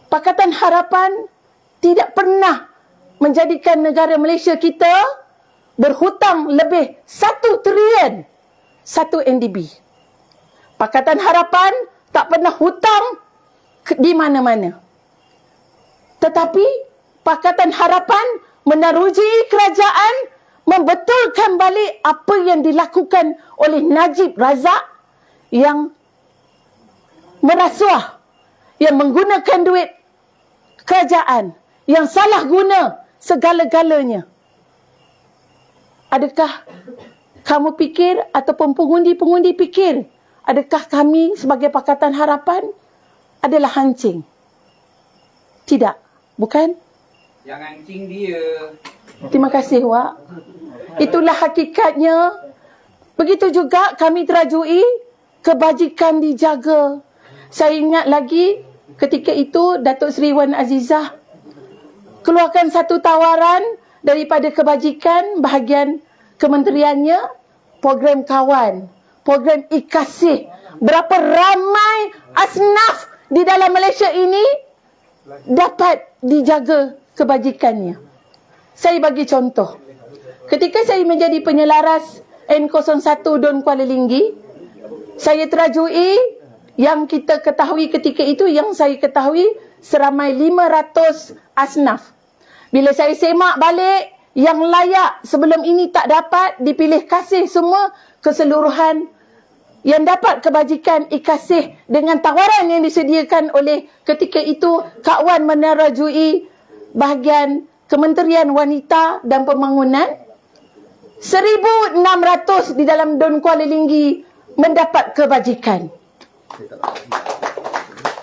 Speaker 5: Pakatan Harapan tidak pernah menjadikan negara Malaysia kita berhutang lebih 1 trilion 1 NDB. Pakatan Harapan tak pernah hutang di mana-mana. Tetapi Pakatan Harapan meneruji kerajaan membetulkan balik apa yang dilakukan oleh Najib Razak yang merasuah, yang menggunakan duit kerajaan, yang salah guna segala-galanya. Adakah kamu fikir ataupun pengundi-pengundi fikir, adakah kami sebagai Pakatan Harapan adalah hancing? Tidak, bukan?
Speaker 4: Yang hancing dia.
Speaker 5: Terima kasih, Wak. Itulah hakikatnya. Begitu juga kami terajui kebajikan dijaga. Saya ingat lagi ketika itu Datuk Seri Wan Azizah keluarkan satu tawaran daripada kebajikan bahagian kementeriannya, program kawan, program ikasih. Berapa ramai asnaf di dalam Malaysia ini dapat dijaga kebajikannya. Saya bagi contoh. Ketika saya menjadi penyelaras N01 Don Kuala Linggi, saya terajui yang kita ketahui ketika itu, yang saya ketahui seramai 500 asnaf. Bila saya semak balik, yang layak sebelum ini tak dapat dipilih kasih semua keseluruhan yang dapat kebajikan ikasih dengan tawaran yang disediakan oleh ketika itu Kak Wan menerajui bahagian Kementerian Wanita dan Pembangunan. 1,600 di dalam Don Kuala Linggi mendapat kebajikan.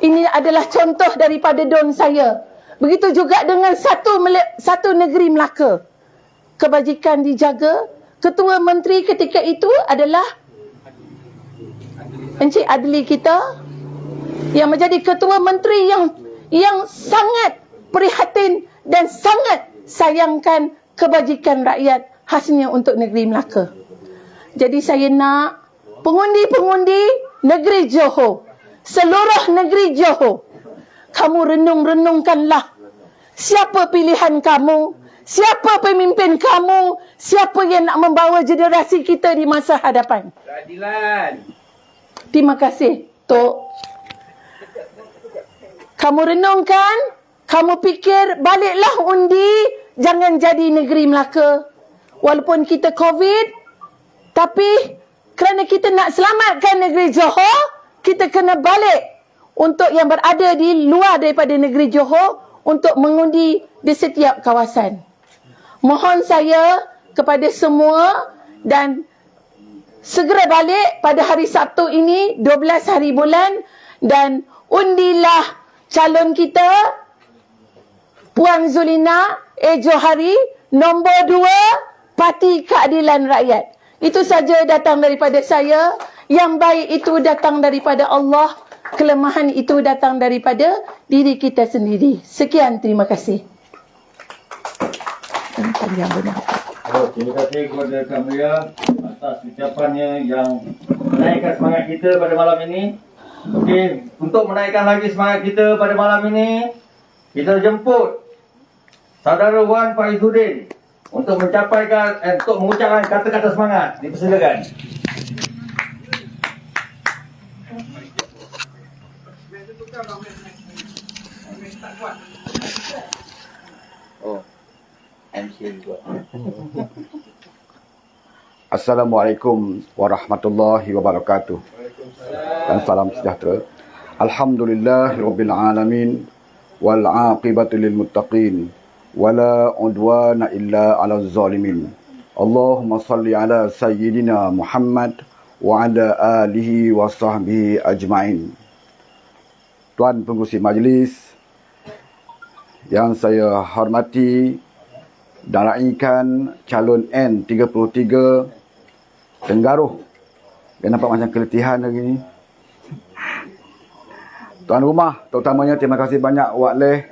Speaker 5: Ini adalah contoh daripada Don saya. Begitu juga dengan satu negeri Melaka. Kebajikan dijaga. Ketua menteri ketika itu adalah Encik Adli kita, yang menjadi ketua menteri yang sangat prihatin dan sangat sayangkan kebajikan rakyat, khasnya untuk negeri Melaka. Jadi saya nak pengundi-pengundi negeri Johor, seluruh negeri Johor, kamu renung-renungkanlah siapa pilihan kamu, siapa pemimpin kamu, siapa yang nak membawa generasi kita di masa hadapan.
Speaker 4: Keadilan.
Speaker 5: Terima kasih, Tok. Kamu renungkan, kamu fikir, baliklah undi, jangan jadi negeri Melaka. Walaupun kita COVID, tapi kerana kita nak selamatkan negeri Johor, kita kena balik untuk yang berada di luar daripada negeri Johor untuk mengundi di setiap kawasan. Mohon saya kepada semua dan segera balik pada hari Sabtu ini, 12 hari bulan, dan undilah calon kita, Puan Zulina Johari, nombor 2, Parti Keadilan Rakyat. Itu saja datang daripada saya. Yang baik itu datang daripada Allah. Kelemahan itu datang daripada diri kita sendiri. Sekian, terima kasih. Panjang benar.
Speaker 1: Terima kasih kepada Kak Maria atas ucapannya yang menaikkan semangat kita pada malam ini. Okey, untuk menaikkan lagi semangat kita pada malam ini, kita jemput Saudara Wan Faizuddin untuk untuk mengucapkan kata-kata semangat. Dipersilakan.
Speaker 6: Assalamualaikum warahmatullahi wabarakatuh. Dan salam sejahtera. Alhamdulillahirabbil alamin wal aqibatu lil muttaqin wala udwana illa 'alal zalimin. Allahumma salli ala sayyidina Muhammad wa ala alihi wa sahbihi ajma'in. Tuan Pengerusi Majlis yang saya hormati dan raikan calon N33 Tenggaruh. Dia nampak macam keletihan hari ni. Tuan rumah, terutamanya terima kasih banyak Wak Leh.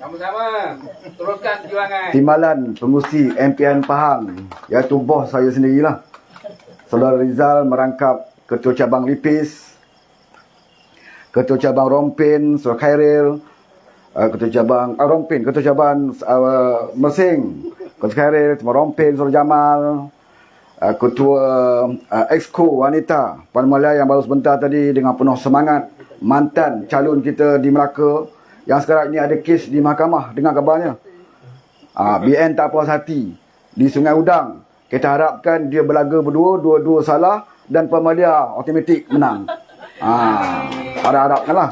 Speaker 4: Sama-sama. Teruskan perjuangan.
Speaker 6: Timbalan Pengerusi MPN Pahang, iaitu bos saya sendirilah. Saudara Rizal merangkap Ketua Cabang Lipis, Ketua Cabang Rompin, Saudara Khairil, Ketua Cabang Rompin, Ketua Cabang Mersing, Ketua Khairil, Ketua Rompin, Saudara Jamal, Ketua Exco Wanita Puan Malaya yang baru sebentar tadi dengan penuh semangat, mantan calon kita di Melaka yang sekarang ini ada kes di mahkamah, dengar kabarnya. BN tak puas hati di Sungai Udang. Kita harapkan dia berlaga berdua, dua-dua salah dan Puan Malaya automatik menang. Harapkanlah.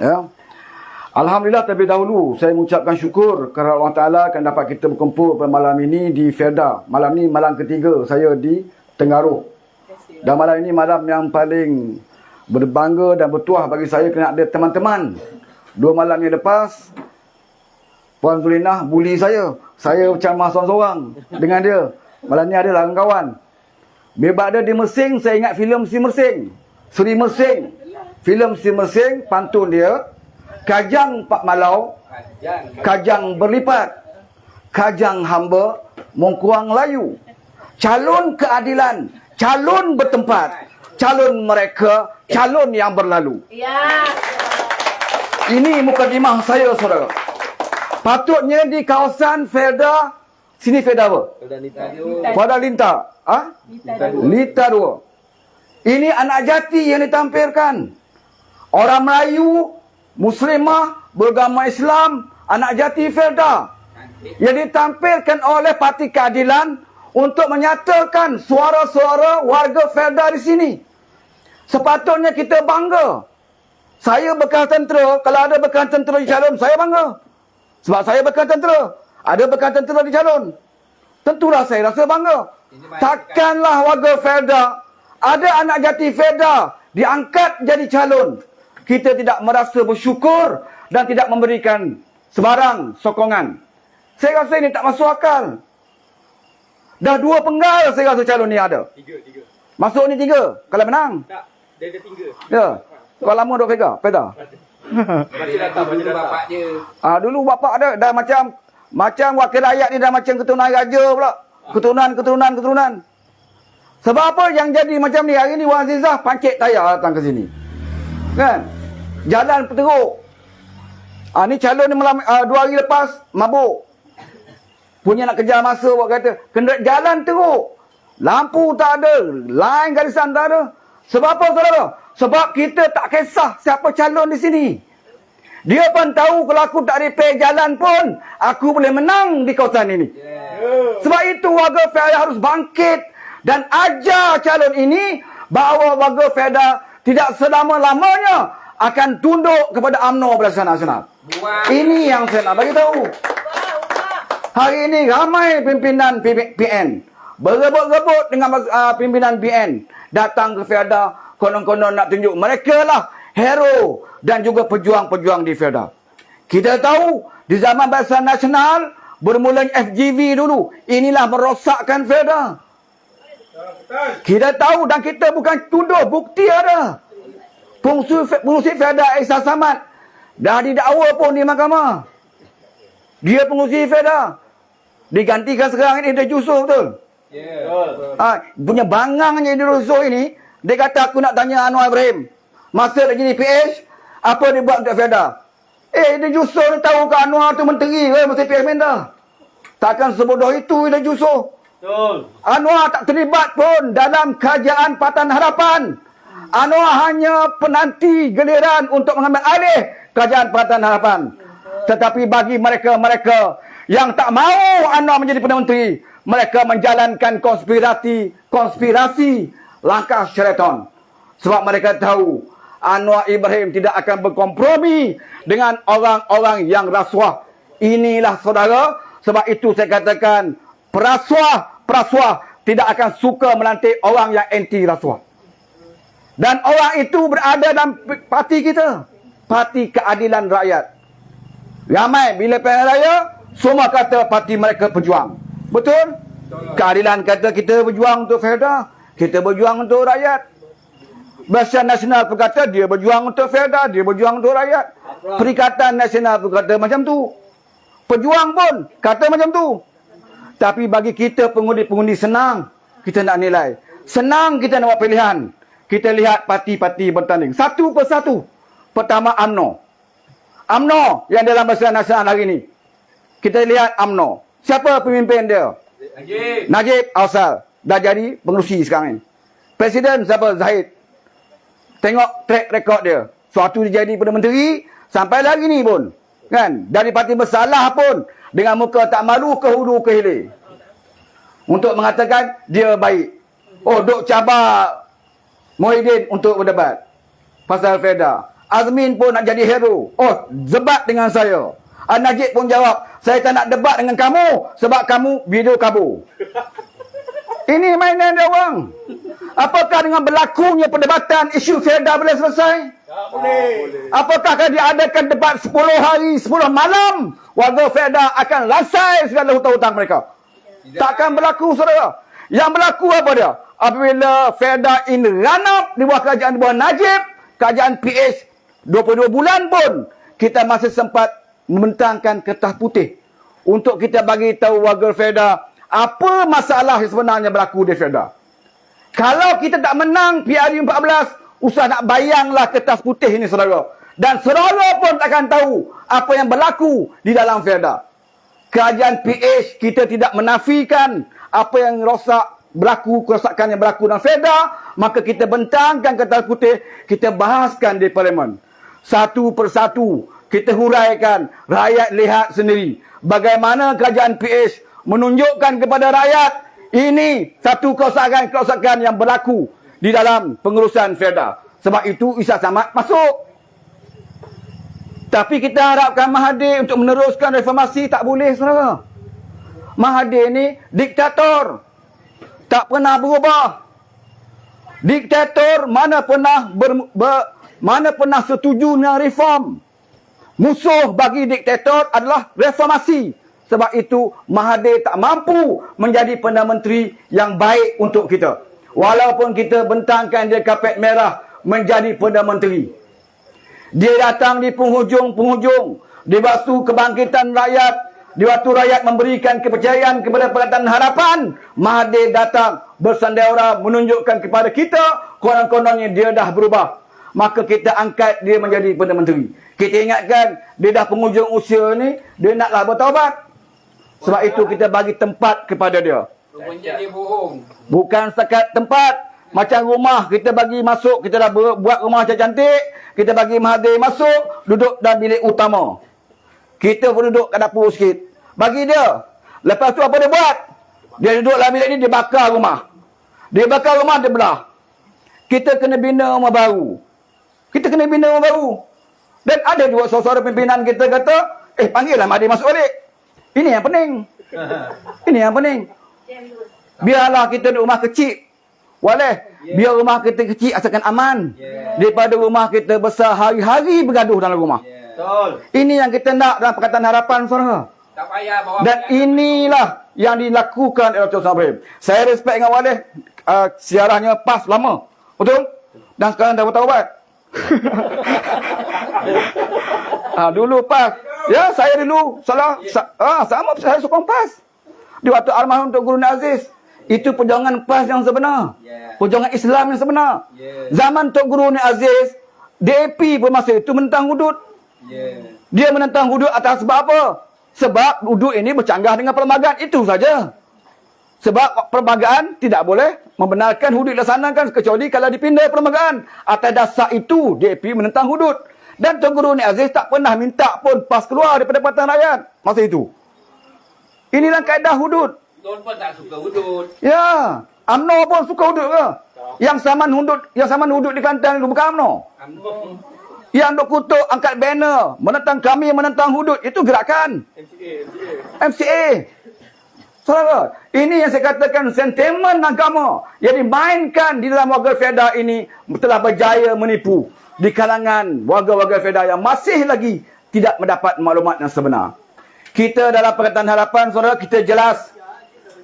Speaker 6: Ya. Alhamdulillah, terlebih dahulu saya mengucapkan syukur kerana Allah Ta'ala akan dapat kita berkumpul pada malam ini di Felda. Malam ini malam ketiga saya di Tenggaruh. Dan malam ini malam yang paling berbangga dan bertuah bagi saya kerana ada teman-teman. 2 malam yang lepas, Puan Zulinah bully saya. Saya bercamah seorang-seorang dengan dia. Malam ni adalah kawan. Bila ada di Mersing, saya ingat filem Si Mersing. Seri Mersing. Filem Si Mersing, pantun dia. Kajang Pak Malau, kajang berlipat, kajang hamba, mongkuang layu. Calon keadilan, calon bertempat, calon mereka, calon yang berlalu.
Speaker 5: Ya.
Speaker 6: Ini mukadimah saya, saudara. Patutnya di kawasan Felda, sini Felda apa? Felda Linta. Lita 2. Ini anak jati yang ditampilkan. Orang Melayu, Muslimah, beragama Islam, anak jati Felda. Yang ditampilkan oleh Parti Keadilan untuk menyatakan suara-suara warga Felda di sini. Sepatutnya kita bangga. Saya bekas tentera, kalau ada bekas tentera di calon, saya bangga. Sebab saya bekas tentera. Ada bekas tentera di calon. Tentulah saya rasa bangga. Takkanlah warga Felda Ada anak jati Felda diangkat jadi calon. Kita tidak merasa bersyukur dan tidak memberikan sebarang sokongan. Saya rasa ini tak masuk akal. Dah 2 penggal saya rasa calon ni ada.
Speaker 4: 3.
Speaker 6: Masuk ni 3 kalau menang.
Speaker 4: Tak, dia ada 3.
Speaker 6: Ya. Kau lama duk Felda?
Speaker 4: Masih datang dulu bapak dia.
Speaker 6: Dulu bapak ada dah macam wakil rakyat ni dah macam keturunan raja pula. Keturunan. Sebab apa yang jadi macam ni? Hari ni Wan Azizah pancit tayar datang ke sini. Kan? Jalan teruk. Ni calon ni 2 hari lepas mabuk. Punya nak kejar masa buat kata. Kena jalan teruk. Lampu tak ada. Line garisan tak ada. Sebab apa saudara? Sebab kita tak kisah siapa calon di sini. Dia pun tahu kalau aku tak repair jalan pun, aku boleh menang di kawasan ini. Sebab itu warga Felda harus bangkit dan ajar calon ini bahawa warga Felda tidak selama-lamanya akan tunduk kepada UMNO Barisan Nasional. Ini yang saya nak bagi tahu. Hari ini ramai pimpinan PN berebut-rebut dengan pimpinan PN datang ke Felda, konon-konon nak tunjuk mereka lah hero dan juga pejuang-pejuang di Felda. Kita tahu di zaman Barisan Nasional bermula FGV dulu, inilah merosakkan Felda. Kita tahu dan kita bukan tuduh, bukti ada. Pengurusi Felda Ihsan Samad dah didakwa pun di mahkamah. Dia pengurusi Felda. Digantikan sekarang ini dia Yusof, betul? Punya bangangnya di Yusof ini, dia kata aku nak tanya Anwar Ibrahim. Masa dia jadi PH, apa dia buat untuk Felda? Dia Yusof dia tahu ke Anwar tu menteri ke masa PH Mendah. Takkan sebodoh itu dia Yusof.
Speaker 1: Betul.
Speaker 6: Anwar tak terlibat pun dalam kerajaan Pakatan Harapan. Anwar hanya penanti giliran untuk mengambil alih kerajaan Pakatan Harapan. Tetapi bagi mereka-mereka yang tak mahu Anwar menjadi Perdana Menteri, mereka menjalankan konspirasi langkah Sheraton. Sebab mereka tahu Anwar Ibrahim tidak akan berkompromi dengan orang-orang yang rasuah. Inilah saudara, sebab itu saya katakan perasuah tidak akan suka melantik orang yang anti rasuah. Dan orang itu berada dalam parti kita, Parti Keadilan Rakyat. Ramai bila pilihan raya, semua kata parti mereka pejuang. Betul? Keadilan kata kita berjuang untuk Felda, kita berjuang untuk rakyat. Barisan Nasional pun kata dia berjuang untuk Felda, dia berjuang untuk rakyat. Perikatan Nasional pun kata macam tu. Pejuang pun kata macam tu. Tapi bagi kita pengundi-pengundi senang kita nak nilai. Senang kita nak buat pilihan. Kita lihat parti-parti bertanding satu persatu. Pertama UMNO. UMNO yang dalam Barisan Nasional hari ini. Kita lihat UMNO. Siapa pemimpin dia? Najib Awsal. Dah jadi pengerusi sekarang ni. Presiden siapa? Zahid. Tengok track record dia. Suatu dia jadi Perdana Menteri sampai lagi ni pun. Kan? Dari parti bersalah pun dengan muka tak malu ke hulu ke hilir. Untuk mengatakan dia baik. Duk cabar Muhyiddin untuk berdebat pasal Felda. Azmin pun nak jadi hero. Debat dengan saya. Najib pun jawab, saya tak nak debat dengan kamu sebab kamu video kabur. Ini mainan dia orang. Apakah dengan berlakunya perdebatan isu Felda boleh selesai?
Speaker 1: Tak boleh.
Speaker 6: Apakah akan diadakan debat 10 hari, 10 malam? Warga Felda akan lasai segala hutang-hutang mereka. Takkan berlaku, saudara. Yang berlaku apa dia? Apabila Felda in run up di bawah kerajaan di bawah Najib, kerajaan PH 22 bulan pun kita masih sempat membentangkan kertas putih untuk kita bagi tahu warga Felda apa masalah yang sebenarnya berlaku di Felda. Kalau kita tak menang PRU 14, usah nak bayanglah kertas putih ini, saudara. Dan saudara pun takkan tahu apa yang berlaku di dalam Felda. Kerajaan PH kita tidak menafikan apa yang kerosakan yang berlaku dalam Felda, maka kita bentangkan kertas putih, kita bahaskan di Parlimen. Satu persatu kita huraikan, rakyat lihat sendiri bagaimana kerajaan PH menunjukkan kepada rakyat ini satu kerosakan yang berlaku di dalam pengurusan Felda. Sebab itu Ihsan Samad masuk. Tapi kita harapkan Mahathir untuk meneruskan reformasi, tak boleh, saudara. Mahathir ni diktator. Tak pernah berubah. Diktator mana pernah setuju dengan reform. Musuh bagi diktator adalah reformasi. Sebab itu Mahathir tak mampu menjadi Perdana Menteri yang baik untuk kita. Walaupun kita bentangkan dia kapet merah menjadi Perdana Menteri. Dia datang di penghujung, di waktu kebangkitan rakyat, di waktu rakyat memberikan kepercayaan kepada Pakatan Harapan, Mahathir datang bersandiwara menunjukkan kepada kita konon-kononnya dia dah berubah. Maka kita angkat dia menjadi Perdana Menteri. Kita ingatkan dia dah penghujung usia ni, dia naklah bertaubat. Sebab itu kita bagi tempat kepada dia.
Speaker 4: Rupanya dia bohong.
Speaker 6: Bukan setakat tempat. Macam rumah kita bagi masuk, kita dah buat rumah cantik, kita bagi Mahathir masuk, duduk dalam bilik utama. Kita pun duduk kat dapur sikit. Bagi dia. Lepas tu apa dia buat? Dia duduk dalam bilik ni, dia bakar rumah. Dia bakar rumah, dia belah. Kita kena bina rumah baru. Dan ada juga seorang pimpinan kita kata, panggillah Mahathir masuk balik. Ini yang pening. Biarlah kita duduk rumah kecil. Biar rumah kita kecil asalkan aman. Daripada rumah kita besar hari-hari bergaduh dalam rumah. Ini yang kita nak dalam Pakatan Harapan, saudara.
Speaker 4: Tak payah bawa.
Speaker 6: Dan inilah yang dilakukan oleh Dr. Sabril. Saya respect dengan Waleh. Siarahnya pas lama. Betul? Dan sekarang dah bertaubat. Dulu pas. Ya, saya dulu salah. Sama saya sokong PAS. Di waktu almarhum Tok Guru Aziz. Itu perjuangan PAS yang sebenar. Perjuangan Islam yang sebenar. Zaman Tok Guru Aziz, DAP pun masa itu menentang hudud. Dia menentang hudud atas sebab apa? Sebab hudud ini bercanggah dengan perlembagaan. Itu saja. Sebab perlembagaan tidak boleh membenarkan hudud dilaksanakan kecuali kalau dipindah perlembagaan. Atas dasar itu, DAP menentang hudud. Dan Tok Guru Aziz tak pernah minta pun PAS keluar daripada Pakatan Rakyat masa itu. Inilah kaedah hudud.
Speaker 4: Don pun tak suka hudud.
Speaker 6: Ya, UMNO pun suka hudud ke? Yang saman hudud di Kelantan itu bukan UMNO. Yang duk kutuk angkat banner menentang kami, menentang hudud, itu gerakan MCA. Saudara, ini yang saya katakan sentimen agama yang dimainkan di dalam warga FEDA ini telah berjaya menipu di kalangan warga-warga FEDA yang masih lagi tidak mendapat maklumat yang sebenar. Kita dalam Pakatan Harapan, saudara, kita jelas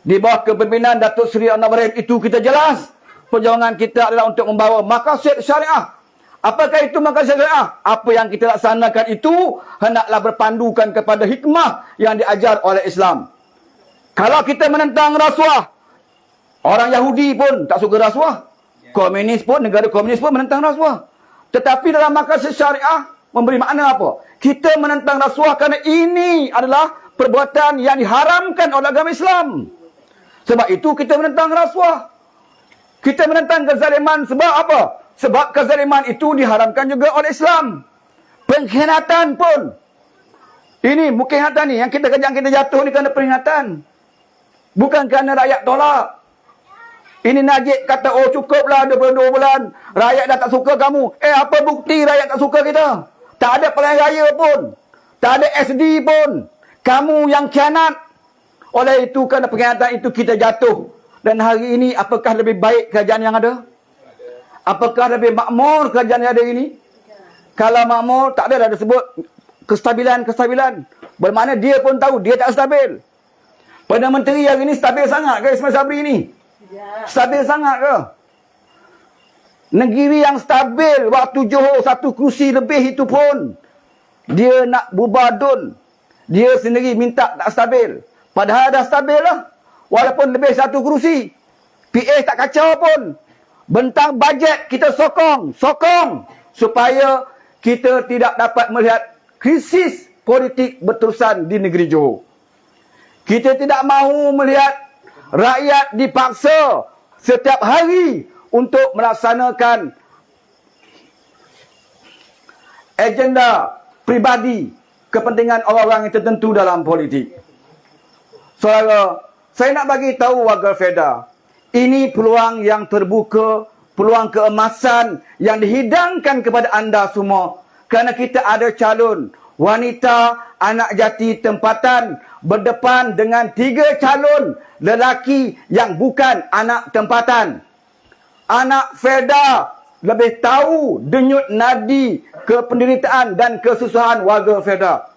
Speaker 6: di bawah kepimpinan Datuk Seri Anwar Ibrahim itu kita jelas perjuangan kita adalah untuk membawa maqasid syariah. Apakah itu maqasid syariah? Apa yang kita laksanakan itu hendaklah berpandukan kepada hikmah yang diajar oleh Islam. Kalau kita menentang rasuah, orang Yahudi pun tak suka rasuah. Komunis pun, negara komunis pun menentang rasuah. Tetapi dalam maqasid syariah memberi makna apa? Kita menentang rasuah kerana ini adalah perbuatan yang diharamkan oleh agama Islam. Sebab itu kita menentang rasuah. Kita menentang kezaliman sebab apa? Sebab kezaliman itu diharamkan juga oleh Islam. Pengkhianatan pun. Ini pengkhianatan ni yang kita jatuh ni kerana pengkhianatan. Bukan kerana rakyat tolak. Ini Najib kata, cukuplah 22 bulan. Rakyat dah tak suka kamu. Apa bukti rakyat tak suka kita? Tak ada pilihan raya pun. Tak ada SD pun. Kamu yang khianat. Oleh itu, kerana pengkhianatan itu kita jatuh. Dan hari ini, apakah lebih baik kerajaan yang ada? Apakah lebih makmur kerajaan yang ada ini? Kalau makmur, tak ada dah disebut kestabilan. Bermakna dia pun tahu, dia tak stabil. Perdana Menteri hari ini stabil sangat ke Ismail Sabri ini? Stabil sangat ke? Negeri yang stabil waktu Johor 1 kursi lebih itu pun dia nak bubar DUN. Dia sendiri minta tak stabil. Padahal dah stabil lah. Walaupun lebih 1 kursi. PA tak kacau pun. Bentang bajet kita sokong supaya kita tidak dapat melihat krisis politik berterusan di negeri Johor. Kita tidak mahu melihat rakyat dipaksa setiap hari untuk melaksanakan agenda pribadi kepentingan orang-orang yang tertentu dalam politik. Saudara, saya nak bagi tahu warga FEDA, ini peluang yang terbuka, peluang keemasan yang dihidangkan kepada anda semua. Kerana kita ada calon wanita anak jati tempatan berdepan dengan 3 calon lelaki yang bukan anak tempatan. anak Felda lebih tahu denyut nadi kependeritaan dan kesusahan warga Felda.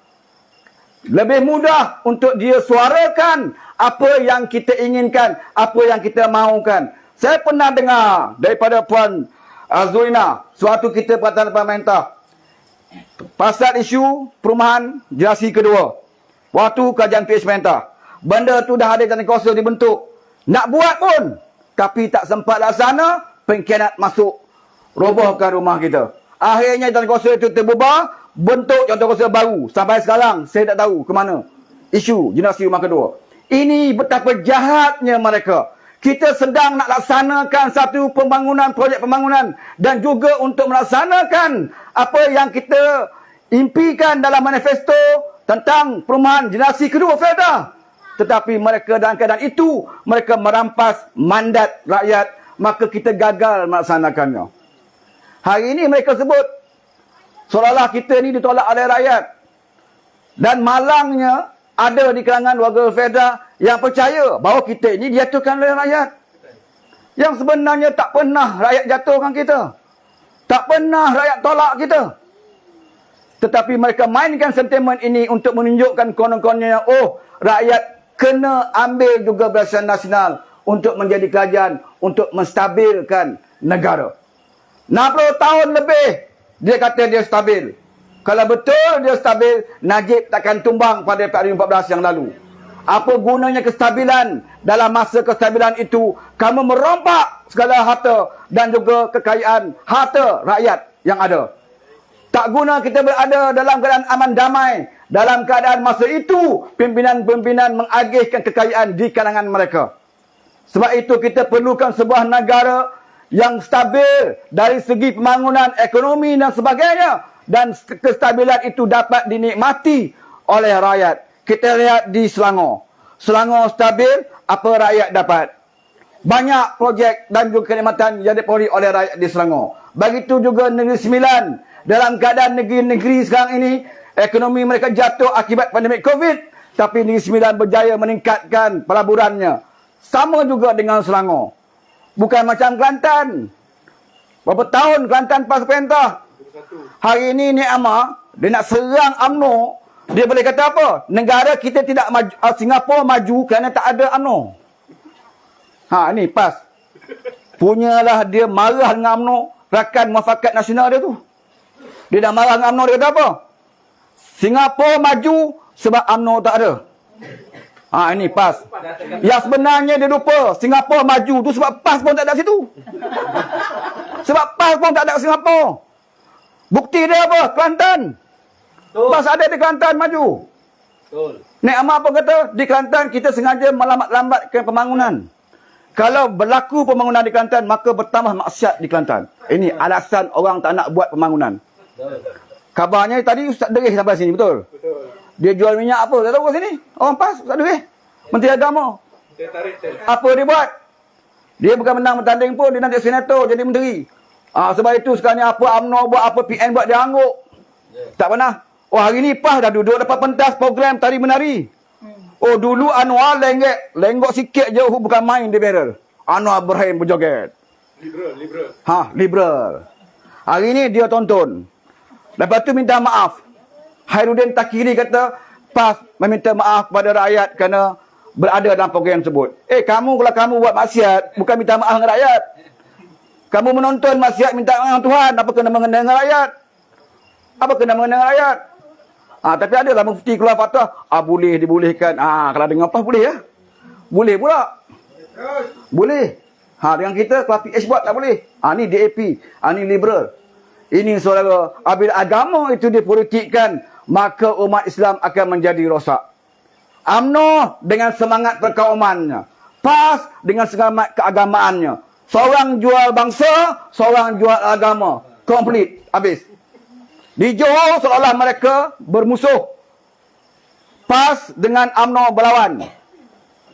Speaker 6: Lebih mudah untuk dia suarakan apa yang kita inginkan, apa yang kita mahukan. Saya pernah dengar daripada Puan Zulina, suatu kita Peraturan Pemerintah, pasal isu perumahan generasi kedua. Waktu kajian PH Pemerintah, benda tu dah ada jalan kuasa dibentuk. Nak buat pun, tapi tak sempat laksana, pengkhianat masuk, robohkan rumah kita. Akhirnya jalan kuasa itu terbubar, bentuk jalan kuasa baru. Sampai sekarang, saya tak tahu ke mana isu generasi rumah kedua. Ini betapa jahatnya mereka. Kita sedang nak laksanakan satu pembangunan, projek pembangunan, dan juga untuk melaksanakan apa yang kita impikan dalam manifesto tentang perumahan generasi kedua Felda. Tetapi mereka dalam keadaan itu, mereka merampas mandat rakyat, maka kita gagal melaksanakannya. Hari ini mereka sebut seolah-olah kita ni ditolak oleh rakyat. Dan malangnya ada di kalangan warga Felda yang percaya bahawa kita ini dijatuhkan oleh rakyat. Yang sebenarnya tak pernah rakyat jatuhkan kita. Tak pernah rakyat tolak kita. Tetapi mereka mainkan sentimen ini untuk menunjukkan konon-kononnya, oh, rakyat kena ambil juga barisan nasional untuk menjadi kerajaan, untuk menstabilkan negara. 60 tahun lebih dia kata dia stabil. Kalau betul dia stabil, Najib takkan tumbang pada 2014 yang lalu. Apa gunanya kestabilan? Dalam masa kestabilan itu, kamu merompak segala harta dan juga kekayaan harta rakyat yang ada. Tak guna kita berada dalam keadaan aman damai. Dalam keadaan masa itu, pimpinan-pimpinan mengagihkan kekayaan di kalangan mereka. Sebab itu kita perlukan sebuah negara yang stabil dari segi pembangunan ekonomi dan sebagainya. Dan kestabilan itu dapat dinikmati oleh rakyat. Kita lihat di Selangor. Selangor stabil, apa rakyat dapat? Banyak projek dan juga kenikmatan yang diperoleh oleh rakyat di Selangor. Begitu juga Negeri Sembilan. Dalam keadaan negeri-negeri sekarang ini, ekonomi mereka jatuh akibat pandemik COVID. Tapi Negeri Sembilan berjaya meningkatkan pelaburannya. Sama juga dengan Selangor. Bukan macam Kelantan. Berapa tahun Kelantan pas perintah? Hari ini Nik Amar, dia nak serang UMNO. Dia boleh kata apa? Negara kita tidak maju, Singapura maju kerana tak ada UMNO. Ha, ni pas. Punyalah dia marah dengan UMNO, Rakan Muafakat Nasional dia tu. Dia dah marah dengan UMNO, dia kata apa? Singapura maju sebab UMNO tak ada. Ha, ini PAS. Yang sebenarnya dia lupa, Singapura maju tu sebab PAS pun tak ada situ. Sebab PAS pun tak ada Singapura. Bukti dia apa? Kelantan. PAS ada di Kelantan maju. Nek Amar apa kata? Di Kelantan kita sengaja melambat-lambatkan pembangunan. Kalau berlaku pembangunan di Kelantan, maka bertambah maksiat di Kelantan. Ini alasan orang tak nak buat pembangunan. Kabarnya tadi Ustaz Derih sampai sini, betul? Dia jual minyak apa? Tak tahu kat sini. Orang PAS, Ustaz Derih. Menteri Agama. Apa dia buat? Dia bukan menang bertanding pun, dia nanti senator jadi menteri. Sebab itu sekarang ni apa UMNO buat, apa PN buat, dia angguk. Tak pernah. Oh, hari ni PAS dah duduk dapat pentas program tari menari. Oh, dulu Anwar lenggok sikit je, bukan main dia barrel. Anwar Ibrahim berjoget. Liberal. Liberal. Hari ni dia tonton. Lepas tu minta maaf. Khairuddin Takiri kata, PAS meminta maaf kepada rakyat kerana berada dalam program tersebut. Kamu kalau kamu buat maksiat, bukan minta maaf dengan rakyat. Kamu menonton maksiat minta maaf Tuhan, apa kena mengenai dengan rakyat? Apa kena mengenai dengan rakyat? Tapi ada lah mufti keluar fatwa, boleh dibolehkan. Kalau dengar PAS boleh ya? Boleh pula. Boleh. Dengan kita kalau PH buat tak boleh. Ni DAP, ni liberal. Ini saudara, apabila agama itu dipolitikkan, maka umat Islam akan menjadi rosak. UMNO dengan semangat perkaumannya, PAS dengan semangat keagamaannya. Seorang jual bangsa, seorang jual agama. Komplit, habis. Di Johor seolah-olah mereka bermusuh. PAS dengan UMNO berlawan.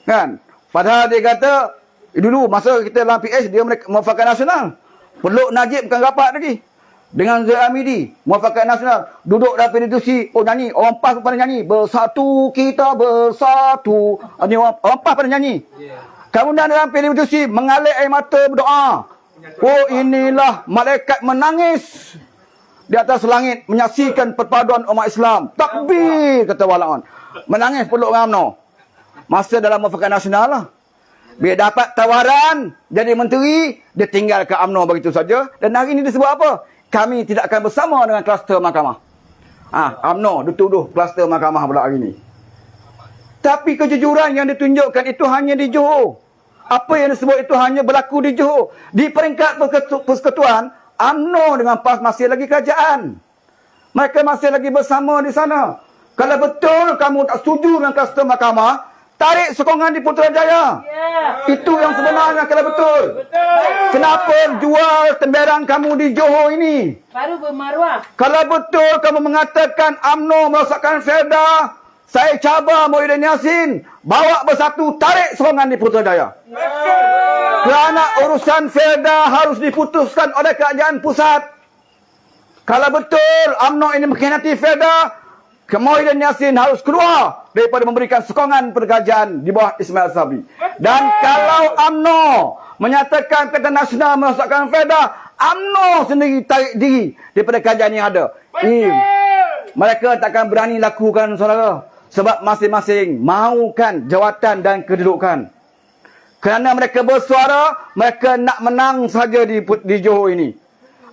Speaker 6: Kan? Padahal dia kata, dulu masa kita dalam PH, dia Muafakat Nasional. Peluk Najib bukan rapat lagi. Dengan Zaid Hamidi, Muafakat Nasional. Duduk dalam penitusi, nyanyi. Orang PAS pada nyanyi. Bersatu, kita bersatu. Ini orang PAS pada nyanyi. Kemudian dalam penitusi, mengalir air mata berdoa. Oh, inilah malaikat menangis di atas langit menyaksikan perpaduan umat Islam. Takbir, kata Walaon. Menangis peluk dengan UMNO. Masa dalam mufakat nasional lah. Bila dapat tawaran jadi menteri, dia tinggal ke UMNO begitu saja. Dan hari ini dia sebut apa? Kami tidak akan bersama dengan kluster mahkamah. UMNO dituduh kluster mahkamah pula hari ini. Tapi kejujuran yang ditunjukkan itu hanya di Johor. Apa yang disebut itu hanya berlaku di Johor. Di peringkat persekutuan, UMNO dengan PAS masih lagi kerajaan. Mereka masih lagi bersama di sana. Kalau betul kamu tak setuju dengan kluster mahkamah, tarik sokongan di Putrajaya. Itu yang sebenarnya kalau betul. Kenapa jual temberang kamu di Johor ini?
Speaker 5: Baru bermaruah.
Speaker 6: Kalau betul kamu mengatakan UMNO merosakkan Felda, saya cabar Muhyiddin Yassin, bawa bersatu, tarik sokongan di Putrajaya. Kerana urusan Felda harus diputuskan oleh kerajaan pusat. Kalau betul UMNO ini mengkhianati Felda, Muhyiddin Yassin harus keluar daripada memberikan sokongan kerajaan di bawah Ismail Sabri. Dan kalau UMNO menyatakan Pakatan Nasional merosakkan Felda, UMNO sendiri tarik diri daripada kerajaan yang ada. Mereka takkan berani lakukan, saudara. Sebab masing-masing mahukan jawatan dan kedudukan. Kerana mereka bersuara, mereka nak menang saja di Johor ini.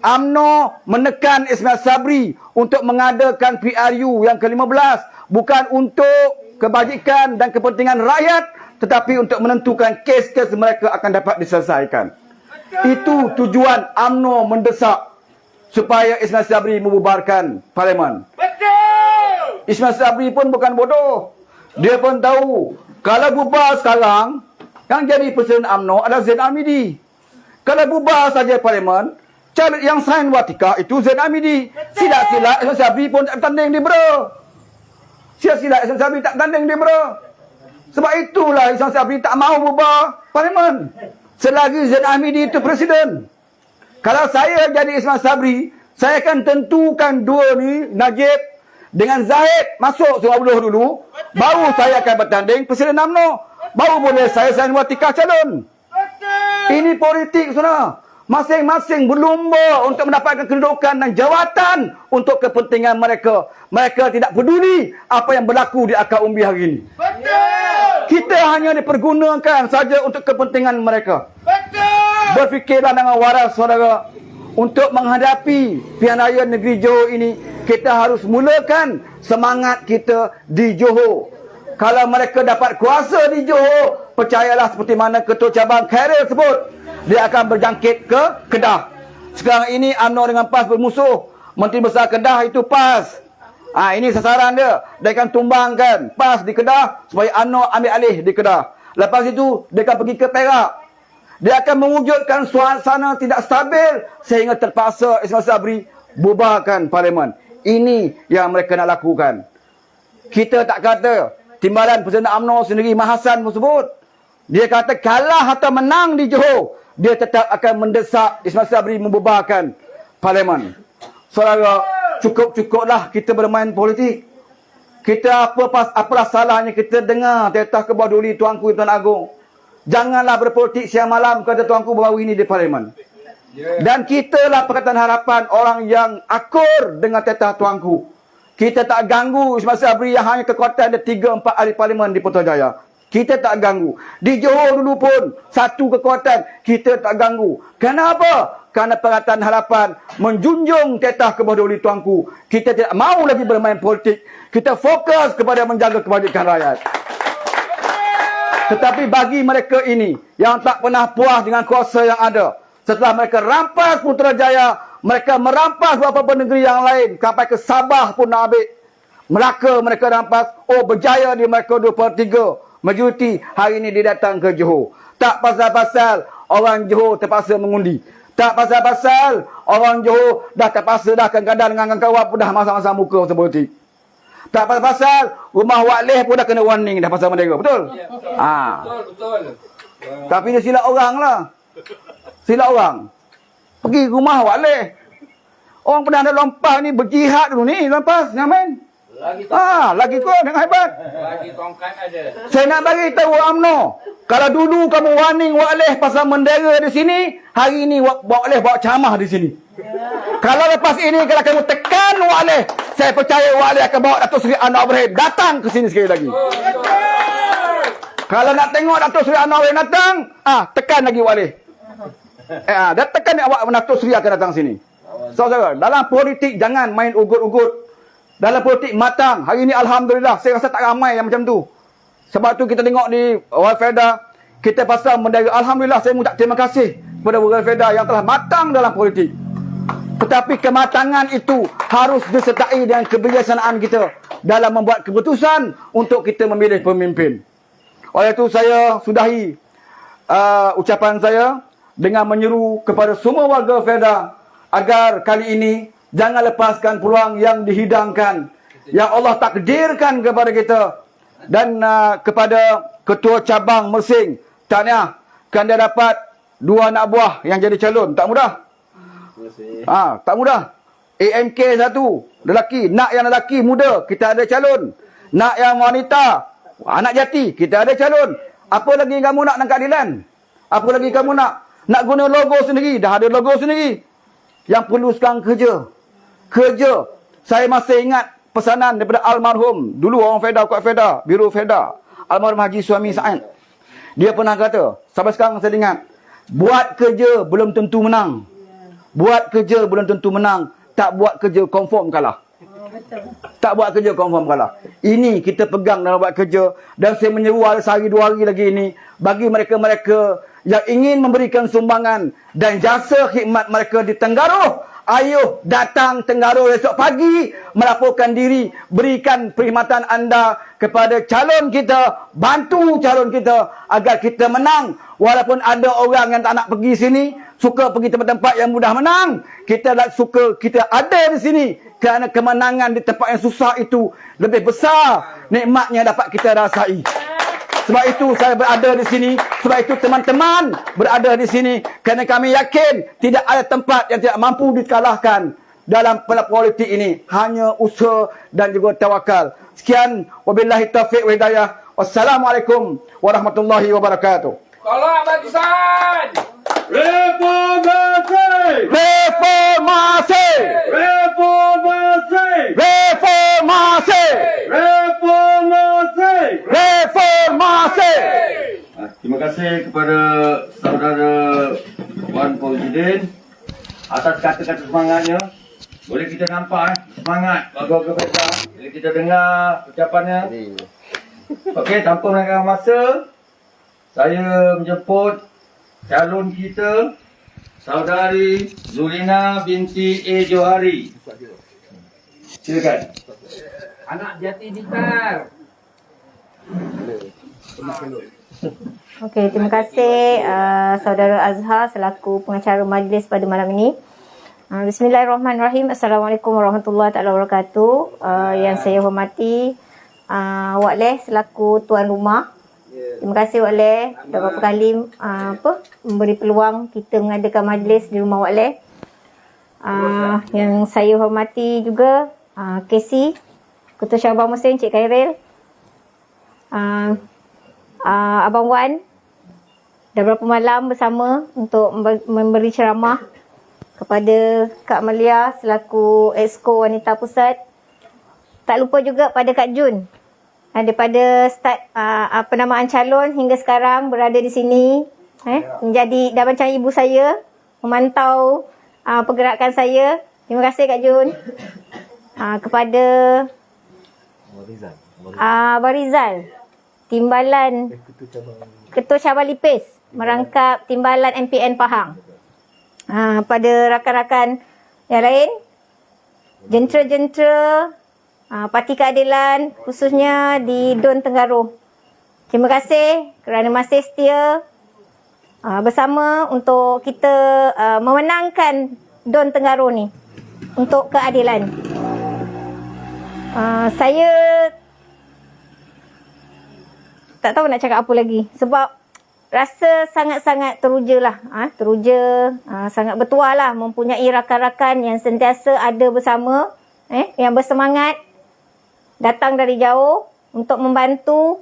Speaker 6: UMNO menekan Ismail Sabri untuk mengadakan PRU yang ke-15. Bukan untuk kebajikan dan kepentingan rakyat, tetapi untuk menentukan kes-kes mereka akan dapat diselesaikan. Itu tujuan UMNO mendesak supaya Ismail Sabri membubarkan Parlimen. Ismail Sabri pun bukan bodoh. Dia pun tahu, kalau bubar sekarang, yang jadi Presiden UMNO adalah Zain Al-Hamidi. Kalau bubar saja Parlimen, calon yang sign watika itu Zain Al-Hamidi. Sila-sila Ismail Sabri pun tak bertanding di Bera. Sila-sila Ismail Sabri tak bertanding di Bera. Sebab itulah Ismail Sabri tak mahu bubar Parlimen. Selagi Zain Al-Hamidi itu Presiden. Kalau saya jadi Ismail Sabri, saya akan tentukan dua ni, Najib dengan Zahid masuk Sungai Buloh dulu, baru saya akan bertanding Presiden UMNO. Baru boleh saya sign watika calon. Ini politik, saudara. Masing-masing berlumba untuk mendapatkan kedudukan dan jawatan untuk kepentingan mereka. Mereka tidak peduli apa yang berlaku di akar umbi hari ini. Kita hanya dipergunakan saja untuk kepentingan mereka. Berfikirlah dengan waras, saudara. Untuk menghadapi pilihan raya negeri Johor ini, kita harus mulakan semangat kita di Johor. Kalau mereka dapat kuasa di Johor, percayalah seperti mana Ketua Cabang Khairil sebut, dia akan berjangkit ke Kedah. Sekarang ini UMNO dengan PAS bermusuh. Menteri Besar Kedah itu PAS. Ini sasaran dia. Dia akan tumbangkan PAS di Kedah supaya UMNO ambil alih di Kedah. Lepas itu, dia akan pergi ke Perak. Dia akan mewujudkan suasana tidak stabil sehingga terpaksa Ismail Sabri bubarkan Parlimen. Ini yang mereka nak lakukan. Kita tak kata timbalan Presiden UMNO sendiri Mahasan sebut. Dia kata kalah atau menang di Johor, dia tetap akan mendesak Ismail Sabri membubarkan Parlimen. Saudara, cukup-cukuplah kita bermain politik. Kita apalah salahnya kita dengar tetah ke bawah duli Tuanku Tuan Agong. Janganlah berpolitik siang malam, kata Tuanku baru ini di Parlimen. Dan kitalah Pakatan Harapan orang yang akur dengan tetah Tuanku. Kita tak ganggu Ismail Sabri yang hanya kekuatan dia 3-4 ahli Parlimen di Putrajaya. Kita tak ganggu. Di Johor dulu pun satu kekuatan, kita tak ganggu. Kenapa? Kerana Pakatan Harapan menjunjung tetah kebahaduri Tuanku. Kita tidak mahu lagi bermain politik. Kita fokus kepada menjaga kebajikan rakyat. Tetapi bagi mereka ini yang tak pernah puas dengan kuasa yang ada, setelah mereka rampas Putrajaya, mereka merampas beberapa negeri yang lain, sampai ke Sabah pun nak ambil. Melaka mereka rampas. Oh, berjaya di mereka 2/3 majoriti. Hari ini dia datang ke Johor. Tak pasal-pasal orang Johor terpaksa mengundi. Tak pasal-pasal orang Johor dah terpaksa dah kadang-kadang dengan kawan pun dah masang-masang muka pasal politik. Tak pasal-pasal rumah Wakleh pun dah kena warning dah pasal mereka. Betul?
Speaker 4: Betul.
Speaker 6: Tapi dia silap orang lah. Silap orang. Pergi rumah Wakleh. Orang pernah ada lompat ni berjihad dulu ni. Lepas, jangan main. Lagi kot dengan hebat.
Speaker 4: Lagi tongkat ada.
Speaker 6: Saya nak bagi tahu UMNO. Kalau dulu kamu warning Wak Leh pasal mendera di sini, hari ini Wak Leh bawa ceramah di sini. Kalau lepas ini kalau kamu tekan Wak Leh, saya percaya Wak Leh akan bawa Datuk Seri Anwar Ibrahim datang ke sini sekali lagi. Kalau nak tengok Datuk Seri Anwar Ibrahim datang, tekan lagi Wak Leh. Dah tekan Datuk Seri akan datang sini. Saudara, dalam politik jangan main ugut-ugut. Dalam politik matang. Hari ini Alhamdulillah, saya rasa tak ramai yang macam tu. Sebab tu kita tengok di Walfeda, kita pasal mendera. Alhamdulillah, saya mengucap terima kasih kepada Walfeda yang telah matang dalam politik. Tetapi kematangan itu harus disertai dengan kebijaksanaan kita dalam membuat keputusan untuk kita memilih pemimpin. Oleh itu saya sudahi ucapan saya dengan menyeru kepada semua warga Walfeda agar kali ini jangan lepaskan peluang yang dihidangkan, yang Allah takdirkan kepada kita. Dan kepada Ketua Cabang Mersing, tahniah, kan dia dapat 2 anak buah yang jadi calon. Tak mudah. Tak mudah. AMK 1, lelaki. Nak yang lelaki muda, kita ada calon. Nak yang wanita, anak jati, kita ada calon. Apa lagi kamu nak keadilan? Apa lagi kamu nak? Nak guna logo sendiri, dah ada logo sendiri. Yang perlu sekarang kerja. Saya masih ingat pesanan daripada almarhum, dulu orang Feda, kuat Feda, Biro Feda, almarhum Haji Suami Said. Dia pernah kata, sampai sekarang saya ingat, buat kerja belum tentu menang. Buat kerja belum tentu menang. Tak buat kerja confirm kalah. Tak buat kerja confirm kalah. Ini kita pegang dalam buat kerja. Dan saya menyeru ada sehari 2 hari lagi ini, bagi mereka-mereka yang ingin memberikan sumbangan dan jasa khidmat mereka di Tenggaruh, ayo datang Tenggaruh esok pagi, melaporkan diri, berikan perkhidmatan anda kepada calon kita, bantu calon kita agar kita menang. Walaupun ada orang yang tak nak pergi sini, suka pergi tempat-tempat yang mudah menang, kita suka kita ada di sini kerana kemenangan di tempat yang susah itu lebih besar nikmatnya dapat kita rasai. Sebab itu saya berada di sini. Sebab itu teman-teman berada di sini. Kerana kami yakin tidak ada tempat yang tidak mampu dikalahkan dalam politik ini. Hanya usaha dan juga tawakal. Sekian. Wabillahi taufiq wa hidayah. Wassalamualaikum warahmatullahi wabarakatuh.
Speaker 4: Tolak barisan!
Speaker 1: Reformasi!
Speaker 3: Reformasi!
Speaker 1: Reformasi!
Speaker 3: Reformasi!
Speaker 1: Reformasi!
Speaker 3: Reformasi!
Speaker 1: Terima kasih kepada saudara Wan Fauzidin atas kata-kata semangatnya. Boleh kita nampak semangat warga Feda bila kita dengar ucapannya. Okey, tanpa melengahkan masa, saya menjemput calon kita, saudari Zulina binti A. Johari. Silakan.
Speaker 4: Anak jati Ditar.
Speaker 7: Okey, terima kasih Saudara Azhar selaku pengacara majlis pada malam ini. Bismillahirrahmanirrahim. Assalamualaikum warahmatullahi wabarakatuh. Yang saya hormati Wak Leh selaku tuan rumah. Terima kasih Wak Leh dah beberapa kali memberi peluang kita mengadakan majlis di rumah Wak Leh. Yang saya hormati juga KC, Ketua Cabang Mersing Cik Khairil, Abang Wan dah berapa malam bersama untuk memberi ceramah kepada Kak Malia selaku Exco Wanita Pusat. Tak lupa juga pada Kak Jun daripada start penamaan calon hingga sekarang berada di sini, menjadi dah macam ibu saya, memantau pergerakan saya. Terima kasih Kak Jun. Kepada Abang Rizal, Timbalan Ketua Cabang Lipis merangkap Timbalan MPN Pahang. Pada rakan-rakan yang lain, jentera-jentera Parti Keadilan khususnya di Don Tenggaruh, terima kasih kerana masih setia bersama untuk kita memenangkan Don Tenggaruh ni untuk keadilan. Saya tak tahu nak cakap apa lagi sebab rasa sangat-sangat teruja lah. Sangat bertuah lah mempunyai rakan-rakan yang sentiasa ada bersama, yang bersemangat datang dari jauh untuk membantu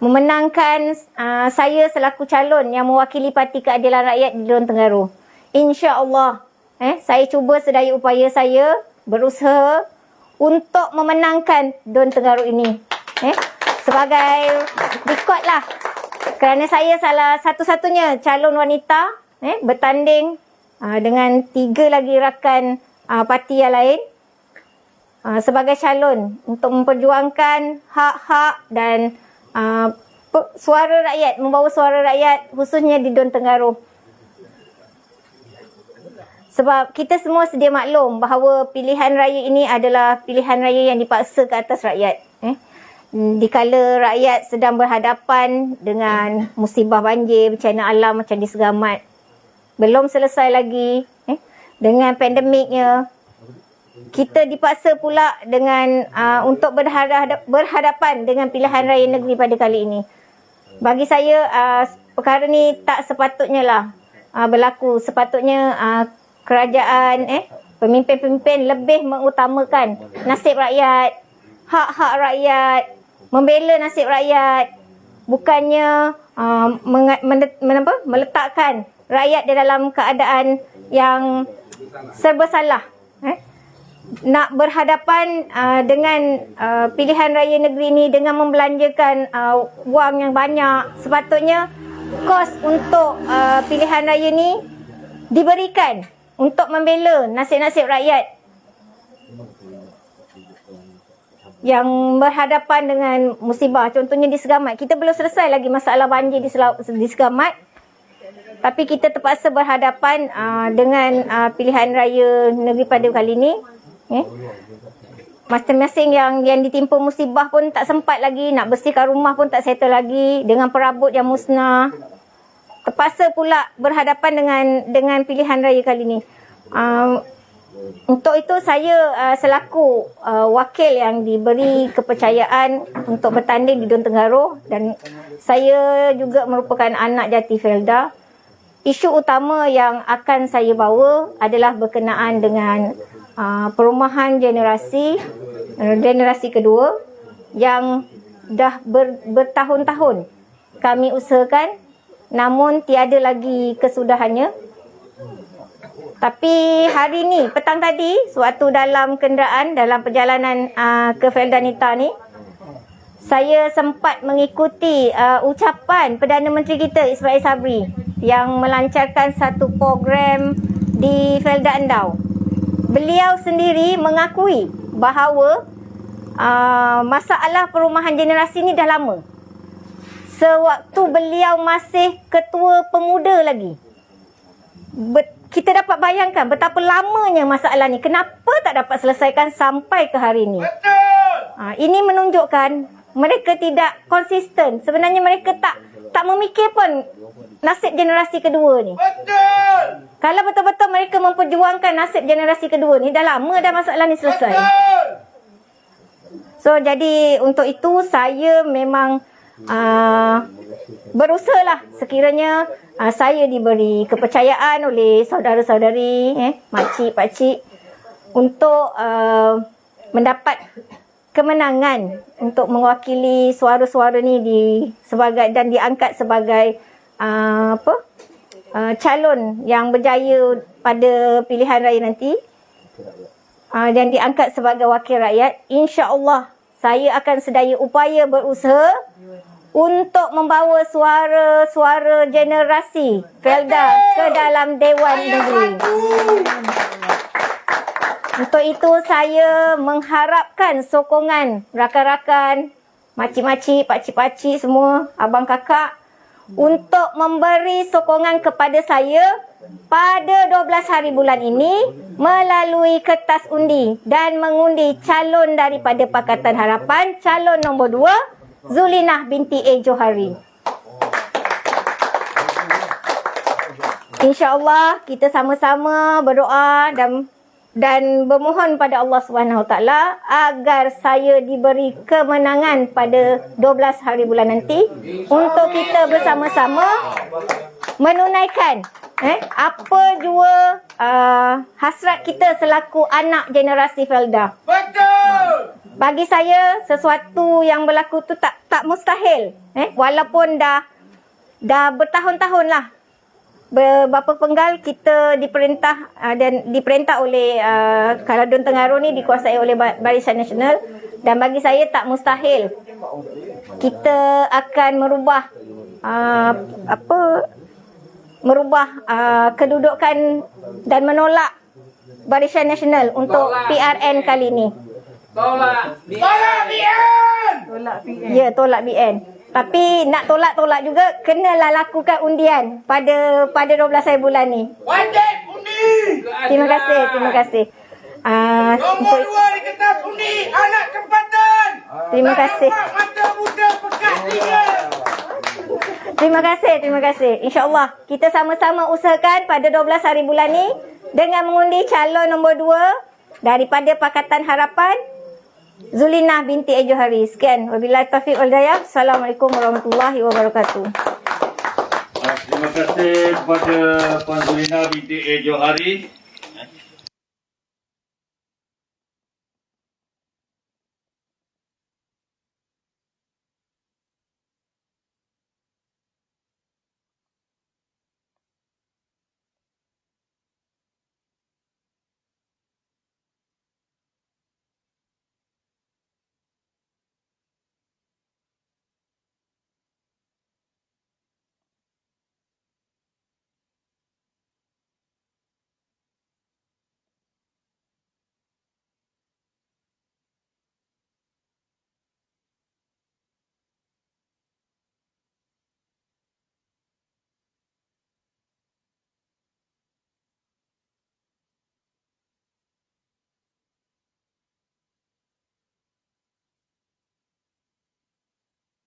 Speaker 7: memenangkan saya selaku calon yang mewakili Parti Keadilan Rakyat di Don Tengaruh. InsyaAllah, saya cuba sedaya upaya saya berusaha untuk memenangkan Don Tengaruh ini. Sebagai rekod lah. Kerana saya salah satu-satunya calon wanita bertanding dengan 3 lagi rakan parti yang lain sebagai calon untuk memperjuangkan hak-hak dan suara rakyat, membawa suara rakyat khususnya di Don Tengaruh. Sebab kita semua sedia maklum bahawa pilihan raya ini adalah pilihan raya yang dipaksa ke atas rakyat. Dikala rakyat sedang berhadapan dengan musibah banjir, bencana alam macam di Segamat. Belum selesai lagi dengan pandemiknya. Kita dipaksa pula dengan untuk berhadapan dengan pilihan raya negeri pada kali ini. Bagi saya, perkara ni tak sepatutnya lah berlaku. Sepatutnya kerajaan, pemimpin-pemimpin lebih mengutamakan nasib rakyat, hak-hak rakyat, membela nasib rakyat, bukannya meletakkan rakyat di dalam keadaan yang serba salah. Nak berhadapan dengan pilihan raya negeri ini dengan membelanjakan wang yang banyak, sepatutnya kos untuk pilihan raya ni diberikan untuk membela nasib-nasib rakyat yang berhadapan dengan musibah. Contohnya di Segamat, kita belum selesai lagi masalah banjir di Segamat, tapi kita terpaksa berhadapan dengan pilihan raya negeri pada kali ini. Masing-masing yang ditimpa musibah pun tak sempat lagi, nak bersihkan rumah pun tak settle lagi, dengan perabot yang musnah. Terpaksa pula berhadapan dengan pilihan raya kali ini. Untuk itu saya selaku wakil yang diberi kepercayaan untuk bertanding di Don Tengaruh, dan saya juga merupakan anak jati Felda. Isu utama yang akan saya bawa adalah berkenaan dengan perumahan generasi kedua yang dah bertahun-tahun kami usahakan, namun tiada lagi kesudahannya. Tapi hari ni, petang tadi, sewaktu dalam kenderaan, dalam perjalanan ke Felda Nita ni, saya sempat mengikuti ucapan Perdana Menteri kita Ismail Sabri yang melancarkan satu program di Felda Endau. Beliau sendiri mengakui bahawa masalah perumahan generasi ni dah lama. Sewaktu beliau masih ketua pemuda lagi. Kita dapat bayangkan betapa lamanya masalah ni. Kenapa tak dapat selesaikan sampai ke hari ini? Ini menunjukkan mereka tidak konsisten. Sebenarnya mereka tak memikir pun nasib generasi kedua ni. Kalau betul-betul mereka memperjuangkan nasib generasi kedua ni, dah lama dah masalah ni selesai. So, jadi untuk itu saya memang berusahalah sekiranya saya diberi kepercayaan oleh saudara-saudari, makcik, pakcik, untuk mendapat kemenangan untuk mewakili suara-suara ni dan diangkat sebagai calon yang berjaya pada pilihan raya nanti, dan diangkat sebagai wakil rakyat. InsyaAllah saya akan sedaya upaya berusaha untuk membawa suara-suara generasi Felda ke dalam Dewan Negeri. Untuk itu saya mengharapkan sokongan rakan-rakan, makcik-makcik, pakcik-pakcik semua, abang kakak, untuk memberi sokongan kepada saya pada 12 hari bulan ini melalui kertas undi dan mengundi calon daripada Pakatan Harapan, calon nombor 2, Zulinah binti A. Johari. InsyaAllah kita sama-sama berdoa dan bermohon pada Allah SWT agar saya diberi kemenangan pada 12 hari bulan nanti untuk kita bersama-sama menunaikan apa jua hasrat kita selaku anak generasi Felda. Betul! bagi saya sesuatu yang berlaku tu tak mustahil. Walaupun dah bertahun-tahun lah beberapa penggal kita diperintah dan diperintah oleh Kaladun Tengaru ni dikuasai oleh Barisan Nasional, dan bagi saya tak mustahil kita akan merubah kedudukan dan menolak Barisan Nasional untuk PRN kali ni.
Speaker 4: Tolak BN.
Speaker 7: Ya, tolak BN. Tapi nak tolak juga kenalah lakukan undian pada 12 hari bulan ni.
Speaker 8: Wajib undi.
Speaker 7: Terima kasih.
Speaker 8: Nombor 2 di kertas undi anak tempatan.
Speaker 7: Terima kasih.
Speaker 8: Mata muda pekat tiga.
Speaker 7: Terima kasih. InsyaAllah kita sama-sama usahakan pada 12 hari bulan ni dengan mengundi calon nombor 2 daripada Pakatan Harapan, Zulinah binti Ejohari. Sekian. Wabillahi taufiq wal hidayah. Assalamualaikum warahmatullahi wabarakatuh.
Speaker 1: Terima kasih kepada Puan Zulinah binti Ejohari.